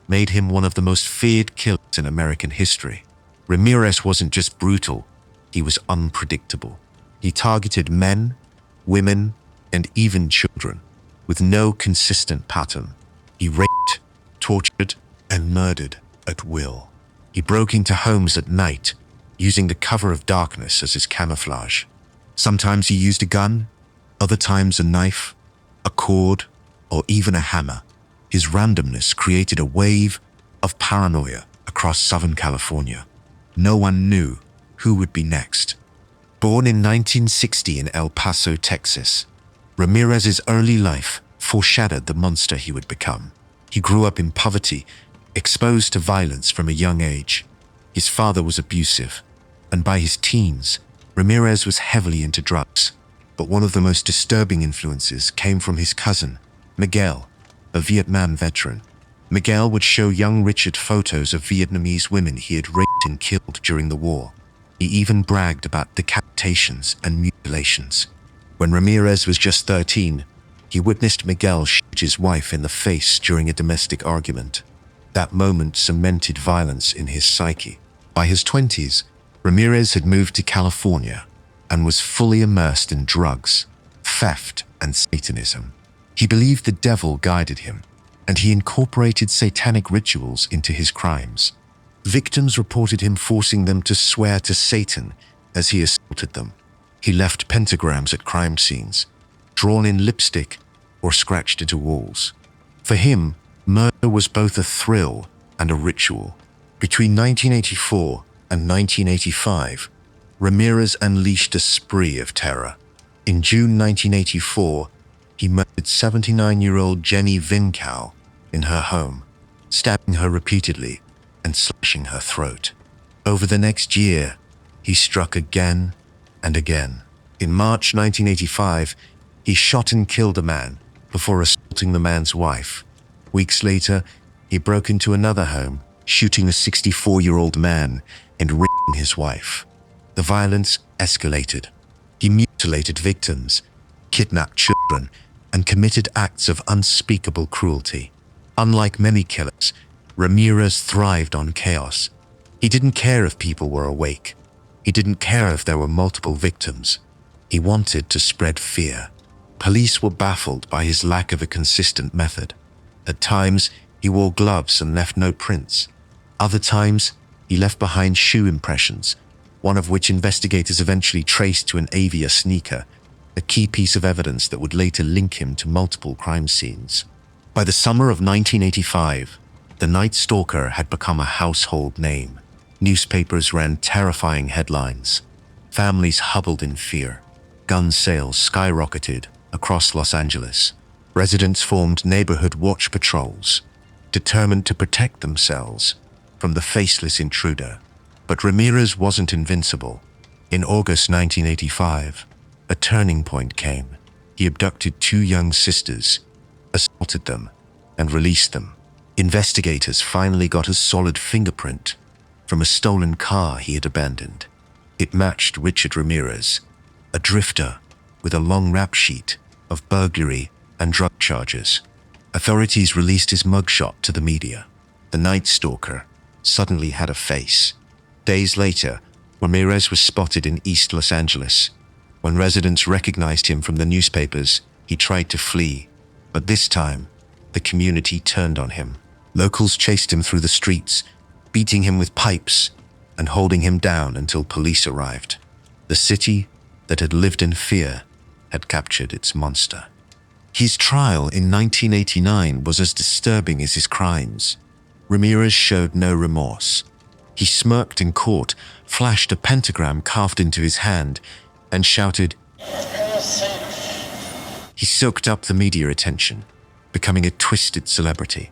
made him one of the most feared killers in American history. Ramirez wasn't just brutal, he was unpredictable. He targeted men, women, and even children, with no consistent pattern. He raped, tortured, and murdered at will. He broke into homes at night, using the cover of darkness as his camouflage. Sometimes he used a gun, other times a knife, a cord, or even a hammer. His randomness created a wave of paranoia across Southern California. No one knew who would be next. Born in 1960 in El Paso, Texas, Ramirez's early life foreshadowed the monster he would become. He grew up in poverty, exposed to violence from a young age. His father was abusive, and by his teens, Ramirez was heavily into drugs. But one of the most disturbing influences came from his cousin, Miguel, a Vietnam veteran. Miguel would show young Richard photos of Vietnamese women he had raped and killed during the war. He even bragged about decapitations and mutilations. When Ramirez was just 13, he witnessed Miguel shoot his wife in the face during a domestic argument. That moment cemented violence in his psyche. By his 20s, Ramirez had moved to California and was fully immersed in drugs, theft, and Satanism. He believed the devil guided him, and he incorporated satanic rituals into his crimes. Victims reported him forcing them to swear to Satan as he assaulted them. He left pentagrams at crime scenes, drawn in lipstick, or scratched into walls. For him, murder was both a thrill and a ritual. Between 1984 and 1985, Ramirez unleashed a spree of terror. In June 1984, he murdered 79-year-old Jenny Vincow in her home, stabbing her repeatedly and slashing her throat. Over the next year, he struck again and again. In March 1985, he shot and killed a man before assaulting the man's wife. Weeks later, he broke into another home, shooting a 64-year-old man and raping his wife. The violence escalated. He mutilated victims, kidnapped children, and committed acts of unspeakable cruelty. Unlike many killers, Ramirez thrived on chaos. He didn't care if people were awake. He didn't care if there were multiple victims. He wanted to spread fear. Police were baffled by his lack of a consistent method. At times, he wore gloves and left no prints. Other times, he left behind shoe impressions, one of which investigators eventually traced to an Avia sneaker, a key piece of evidence that would later link him to multiple crime scenes. By the summer of 1985, the Night Stalker had become a household name. Newspapers ran terrifying headlines. Families huddled in fear. Gun sales skyrocketed across Los Angeles. Residents formed neighborhood watch patrols, determined to protect themselves from the faceless intruder. But Ramirez wasn't invincible. In August 1985, a turning point came. He abducted 2 young sisters, assaulted them, and released them. Investigators finally got a solid fingerprint from a stolen car he had abandoned. It matched Richard Ramirez, a drifter with a long rap sheet of burglary and drug charges. Authorities released his mugshot to the media. The Night Stalker suddenly had a face. Days later, Ramirez was spotted in East Los Angeles. When residents recognized him from the newspapers, he tried to flee, but this time, the community turned on him. Locals chased him through the streets, beating him with pipes and holding him down until police arrived. The city that had lived in fear had captured its monster. His trial in 1989 was as disturbing as his crimes. Ramirez showed no remorse. He smirked in court, flashed a pentagram carved into his hand, and shouted, He soaked up the media attention, becoming a twisted celebrity.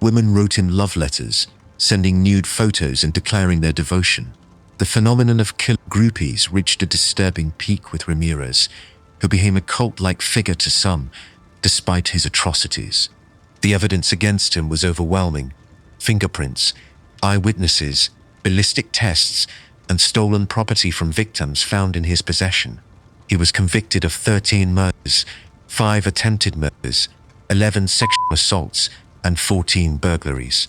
Women wrote him love letters, sending nude photos and declaring their devotion. The phenomenon of killer groupies reached a disturbing peak with Ramirez, who became a cult-like figure to some, despite his atrocities. The evidence against him was overwhelming. Fingerprints, eyewitnesses, ballistic tests, and stolen property from victims found in his possession. He was convicted of 13 murders, 5 attempted murders, 11 sexual assaults, and 14 burglaries.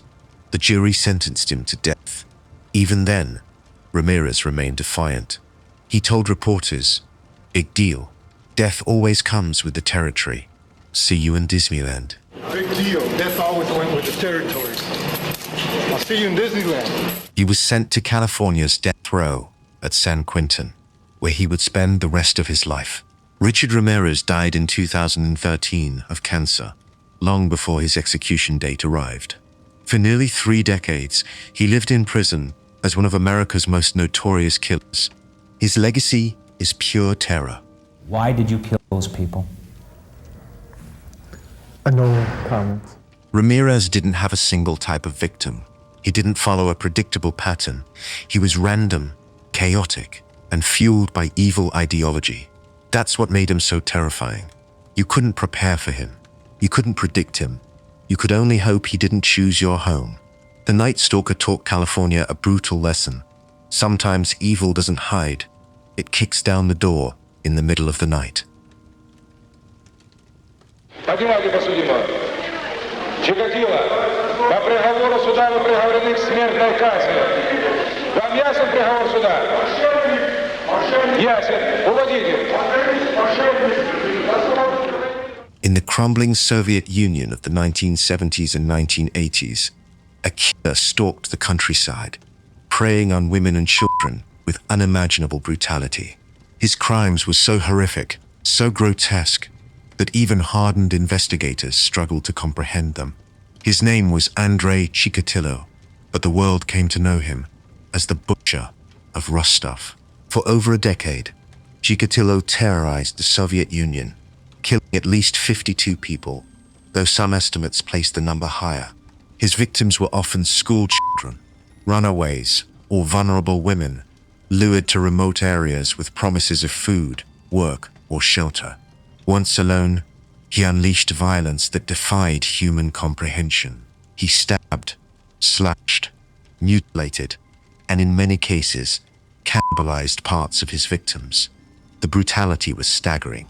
The jury sentenced him to death. Even then, Ramirez remained defiant. He told reporters, "Big deal. Death always comes with the territory. See you in Disneyland." Big deal. Death always went with the territories. I'll see you in Disneyland. He was sent to California's death row at San Quentin, where he would spend the rest of his life. Richard Ramirez died in 2013 of cancer, long before his execution date arrived. For nearly 3 decades, he lived in prison as one of America's most notorious killers. His legacy is pure terror. Why did you kill those people? No comments. Ramirez didn't have a single type of victim. He didn't follow a predictable pattern. He was random, chaotic, and fueled by evil ideology. That's what made him so terrifying. You couldn't prepare for him. You couldn't predict him. You could only hope he didn't choose your home. The Night Stalker taught California a brutal lesson. Sometimes evil doesn't hide. It kicks down the door in the middle of the night. Поднимайте подсудимого. Чикатило, по приговору суда вы приговорены к смертной казни. Вам ясен приговор суда? Ясен. Уводите. In the crumbling Soviet Union of the 1970s and 1980s, a killer stalked the countryside, preying on women and children with unimaginable brutality. His crimes were so horrific, so grotesque, that even hardened investigators struggled to comprehend them. His name was Andrei Chikatillo, but the world came to know him as the Butcher of Rostov. For over a decade, Chikatillo terrorized the Soviet Union, killing at least 52 people, though some estimates placed the number higher. His victims were often school children, runaways, or vulnerable women, lured to remote areas with promises of food, work, or shelter. Once alone, he unleashed violence that defied human comprehension. He stabbed, slashed, mutilated, and in many cases, cannibalized parts of his victims. The brutality was staggering.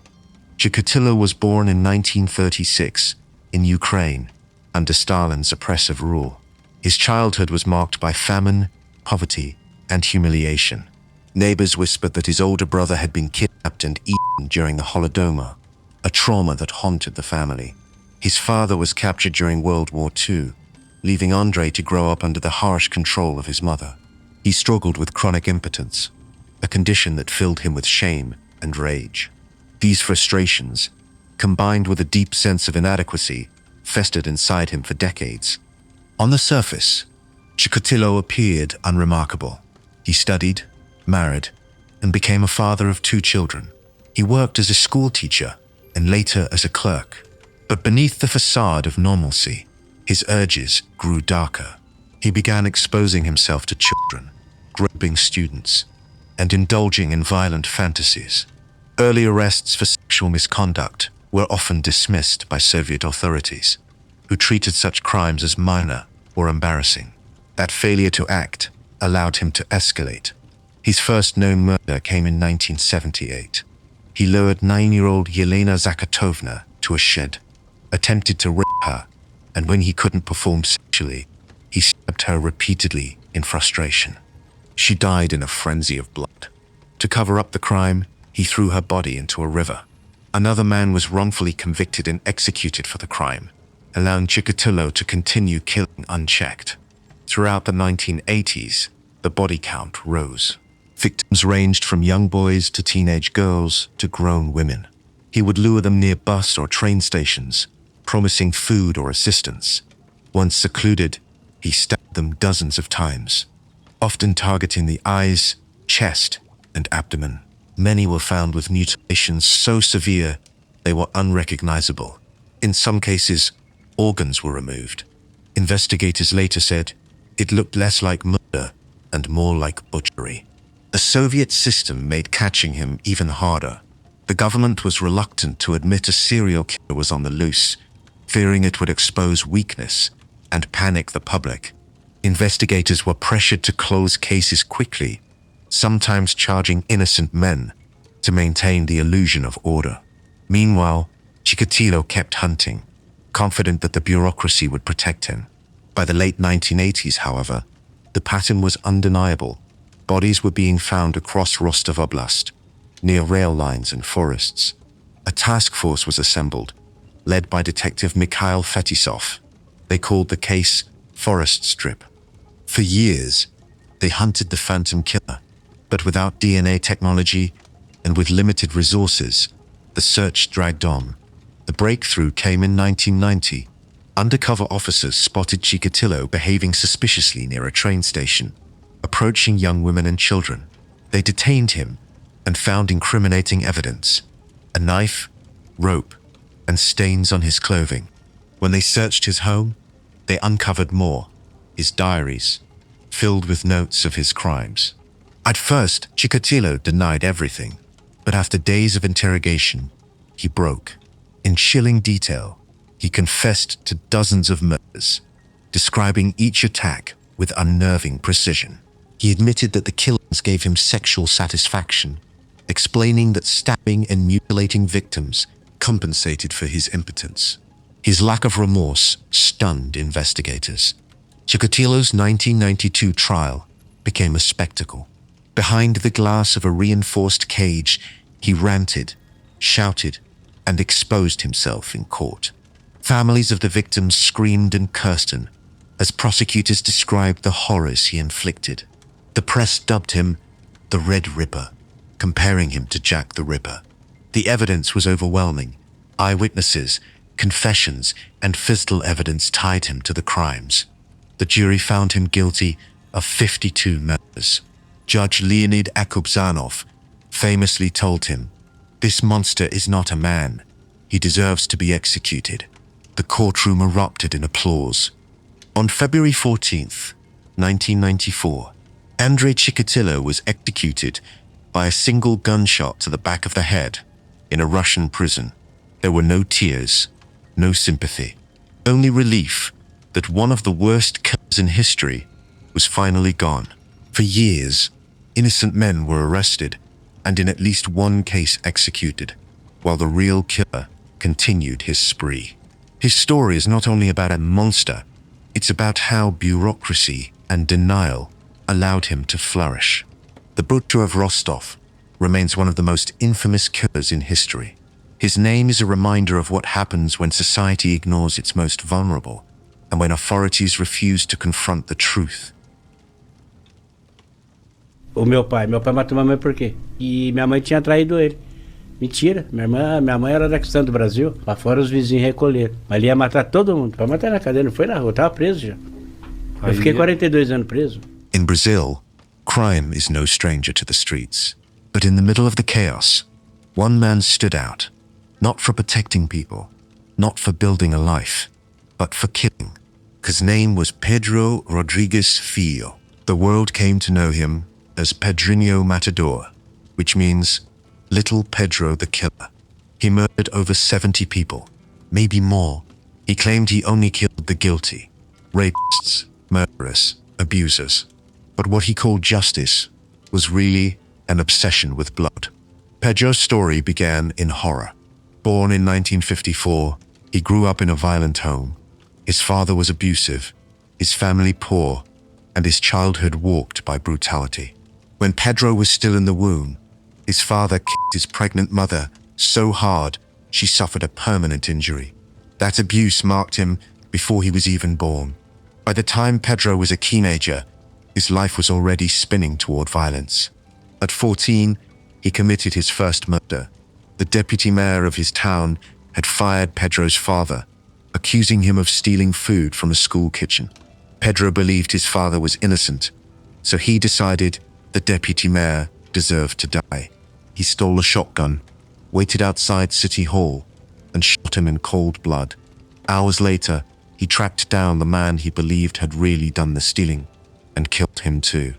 Chikatillo was born in 1936 in Ukraine under Stalin's oppressive rule. His childhood was marked by famine, poverty, and humiliation. Neighbors whispered that his older brother had been kidnapped and eaten during the Holodomor, a trauma that haunted the family. His father was captured during World War II, leaving Andrei to grow up under the harsh control of his mother. He struggled with chronic impotence, a condition that filled him with shame and rage. These frustrations, combined with a deep sense of inadequacy, festered inside him for decades. On the surface, Chikatillo appeared unremarkable. He studied, married, and became a father of 2 children. He worked as a school teacher and later as a clerk. But beneath the facade of normalcy, his urges grew darker. He began exposing himself to children, groping students, and indulging in violent fantasies. Early arrests for sexual misconduct were often dismissed by Soviet authorities, who treated such crimes as minor or embarrassing. That failure to act allowed him to escalate. His first known murder came in 1978. He lured 9-year-old Yelena Zakatovna to a shed, attempted to rape her, and when he couldn't perform sexually, he stabbed her repeatedly in frustration. She died in a frenzy of blood. To cover up the crime, he threw her body into a river. Another man was wrongfully convicted and executed for the crime, allowing Chikatillo to continue killing unchecked. Throughout the 1980s, the body count rose. Victims ranged from young boys to teenage girls to grown women. He would lure them near bus or train stations, promising food or assistance. Once secluded, he stabbed them dozens of times, often targeting the eyes, chest, and abdomen. Many were found with mutilations so severe they were unrecognizable. In some cases, organs were removed. Investigators later said it looked less like murder and more like butchery. The Soviet system made catching him even harder. The government was reluctant to admit a serial killer was on the loose, fearing it would expose weakness and panic the public. Investigators were pressured to close cases quickly, sometimes charging innocent men to maintain the illusion of order. Meanwhile, Chikatillo kept hunting, confident that the bureaucracy would protect him. By the late 1980s, however, the pattern was undeniable. Bodies were being found across Rostov Oblast, near rail lines and forests. A task force was assembled, led by Detective Mikhail Fetisov. They called the case Forest Strip. For years, they hunted the phantom killer, but without DNA technology and with limited resources, the search dragged on. The breakthrough came in 1990. Undercover officers spotted Chikatillo behaving suspiciously near a train station, approaching young women and children. They detained him and found incriminating evidence: a knife, rope, and stains on his clothing. When they searched his home, they uncovered more: his diaries, filled with notes of his crimes. At first, Chikatillo denied everything, but after days of interrogation, he broke. In chilling detail, he confessed to dozens of murders, describing each attack with unnerving precision. He admitted that the killings gave him sexual satisfaction, explaining that stabbing and mutilating victims compensated for his impotence. His lack of remorse stunned investigators. Chikatillo's 1992 trial became a spectacle. Behind the glass of a reinforced cage, he ranted, shouted, and exposed himself in court. Families of the victims screamed and cursed him as prosecutors described the horrors he inflicted. The press dubbed him the Red Ripper, comparing him to Jack the Ripper. The evidence was overwhelming, Eyewitnesses, confessions, and physical evidence tied him to the crimes. The jury found him guilty of 52 murders. Judge Leonid Akubzanov famously told him, "This monster is not a man. He deserves to be executed." The courtroom erupted in applause. On February 14th, 1994, Andrei Chikatillo was executed by a single gunshot to the back of the head in a Russian prison. There were no tears, no sympathy, only relief that one of the worst killers in history was finally gone. For years, innocent men were arrested and in at least one case executed, while the real killer continued his spree. His story is not only about a monster, it's about how bureaucracy and denial allowed him to flourish. The Butcher of Rostov remains one of the most infamous killers in history. His name is a reminder of what happens when society ignores its most vulnerable and when authorities refuse to confront the truth. O meu pai matou minha mãe por quê? E minha mãe tinha traído ele. Mentira, minha mãe era da questão do Brasil, lá fora os vizinhos recolheram. Mas ele ia matar todo mundo, para matar na cadeia, não foi na rua, eu tava preso já. Eu fiquei 42 anos preso. In Brazil, crime is no stranger to the streets. But in the middle of the chaos, one man stood out, not for protecting people, not for building a life, but for killing. His name was Pedro Rodrigues Filho. The world came to know him as Pedrinho Matador, which means Little Pedro the Killer. He murdered over 70 people, maybe more. He claimed he only killed the guilty, rapists, murderers, abusers. But what he called justice was really an obsession with blood. Pedro's story began in horror. Born in 1954, he grew up in a violent home. His father was abusive, his family poor, and his childhood walked by brutality. When Pedro was still in the womb, his father kicked his pregnant mother so hard she suffered a permanent injury. That abuse marked him before he was even born. By the time Pedro was a teenager, his life was already spinning toward violence. At 14, he committed his first murder. The deputy mayor of his town had fired Pedro's father, accusing him of stealing food from a school kitchen. Pedro believed his father was innocent, so he decided the deputy mayor deserved to die. He stole a shotgun, waited outside City Hall, and shot him in cold blood. Hours later, he tracked down the man he believed had really done the stealing and killed him too.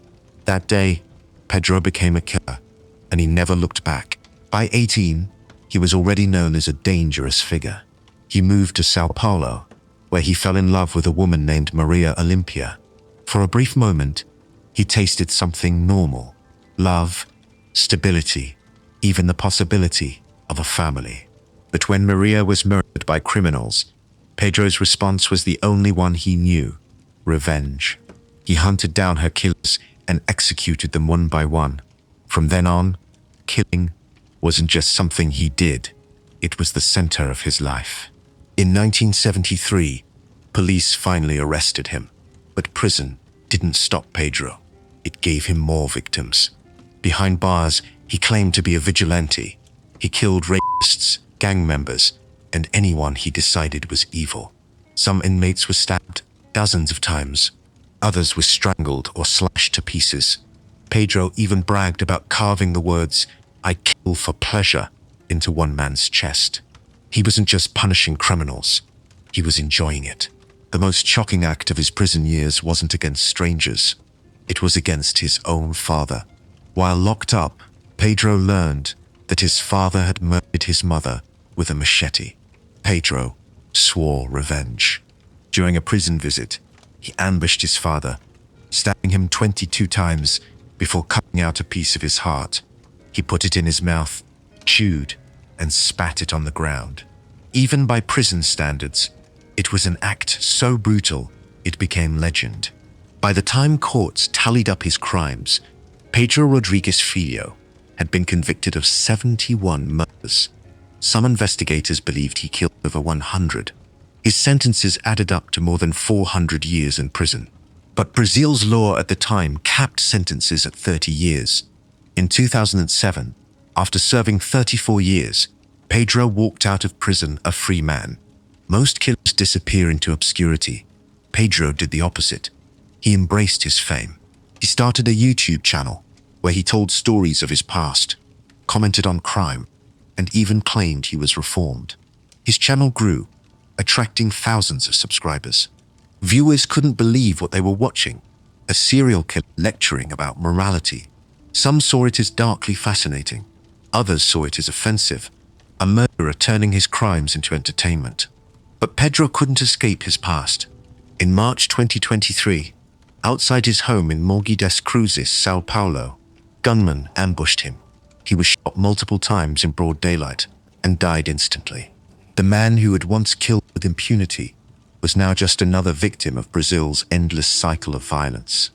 That day, Pedro became a killer, and he never looked back. By 18, he was already known as a dangerous figure. He moved to Sao Paulo, where he fell in love with a woman named Maria Olympia. For a brief moment, he tasted something normal: love, stability, even the possibility of a family. But when Maria was murdered by criminals, Pedro's response was the only one he knew: revenge. He hunted down her killers and executed them one by one. From then on, killing wasn't just something he did, it was the center of his life. In 1973, police finally arrested him, but prison didn't stop Pedro. It gave him more victims. Behind bars, he claimed to be a vigilante. He killed rapists, gang members, and anyone he decided was evil. Some inmates were stabbed dozens of times. Others were strangled or slashed to pieces. Pedro even bragged about carving the words, "I kill for pleasure," into one man's chest. He wasn't just punishing criminals, he was enjoying it. The most shocking act of his prison years wasn't against strangers. It was against his own father. While locked up, Pedro learned that his father had murdered his mother with a machete. Pedro swore revenge. During a prison visit, he ambushed his father, stabbing him 22 times before cutting out a piece of his heart. He put it in his mouth, chewed, and spat it on the ground. Even by prison standards, it was an act so brutal it became legend. By the time courts tallied up his crimes, Pedro Rodrigues Filho had been convicted of 71 murders. Some investigators believed he killed over 100. His sentences added up to more than 400 years in prison. But Brazil's law at the time capped sentences at 30 years. In 2007, after serving 34 years, Pedro walked out of prison a free man. Most killers disappear into obscurity. Pedro did the opposite. He embraced his fame. He started a YouTube channel where he told stories of his past, commented on crime, and even claimed he was reformed. His channel grew, attracting thousands of subscribers. Viewers couldn't believe what they were watching. A serial killer lecturing about morality. Some saw it as darkly fascinating. Others saw it as offensive. A murderer turning his crimes into entertainment. But Pedro couldn't escape his past. In March 2023, outside his home in Morgue das Cruzes, Sao Paulo, gunmen ambushed him. He was shot multiple times in broad daylight and died instantly. The man who had once killed with impunity was now just another victim of Brazil's endless cycle of violence.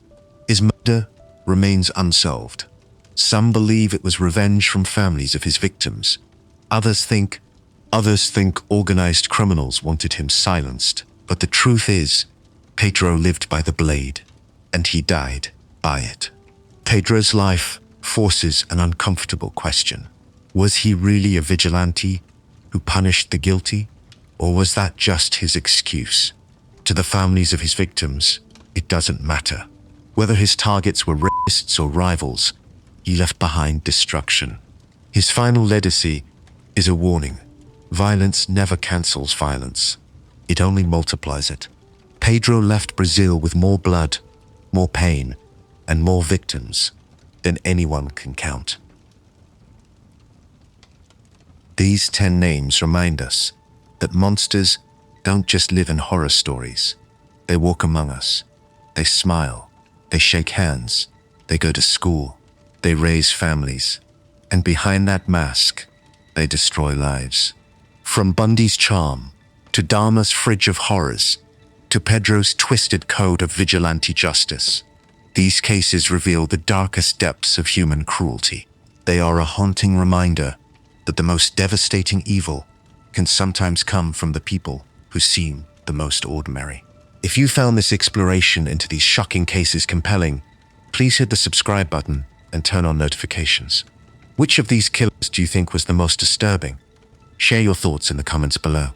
His murder remains unsolved. Some believe it was revenge from families of his victims. Others think organized criminals wanted him silenced. But the truth is, Pedro lived by the blade, and he died by it. Pedro's life forces an uncomfortable question. Was he really a vigilante who punished the guilty, or was that just his excuse? To the families of his victims, it doesn't matter. Whether his targets were rapists or rivals, he left behind destruction. His final legacy is a warning. Violence never cancels violence. It only multiplies it. Pedro left Brazil with more blood, more pain, and more victims than anyone can count. These 10 names remind us that monsters don't just live in horror stories. They walk among us. They smile. They shake hands. They go to school. They raise families. And behind that mask, they destroy lives. From Bundy's charm, to Dahmer's fridge of horrors, to Pedro's twisted code of vigilante justice, these cases reveal the darkest depths of human cruelty. They are a haunting reminder that the most devastating evil can sometimes come from the people who seem the most ordinary. If you found this exploration into these shocking cases compelling, please hit the subscribe button and turn on notifications. Which of these killers do you think was the most disturbing? Share your thoughts in the comments below.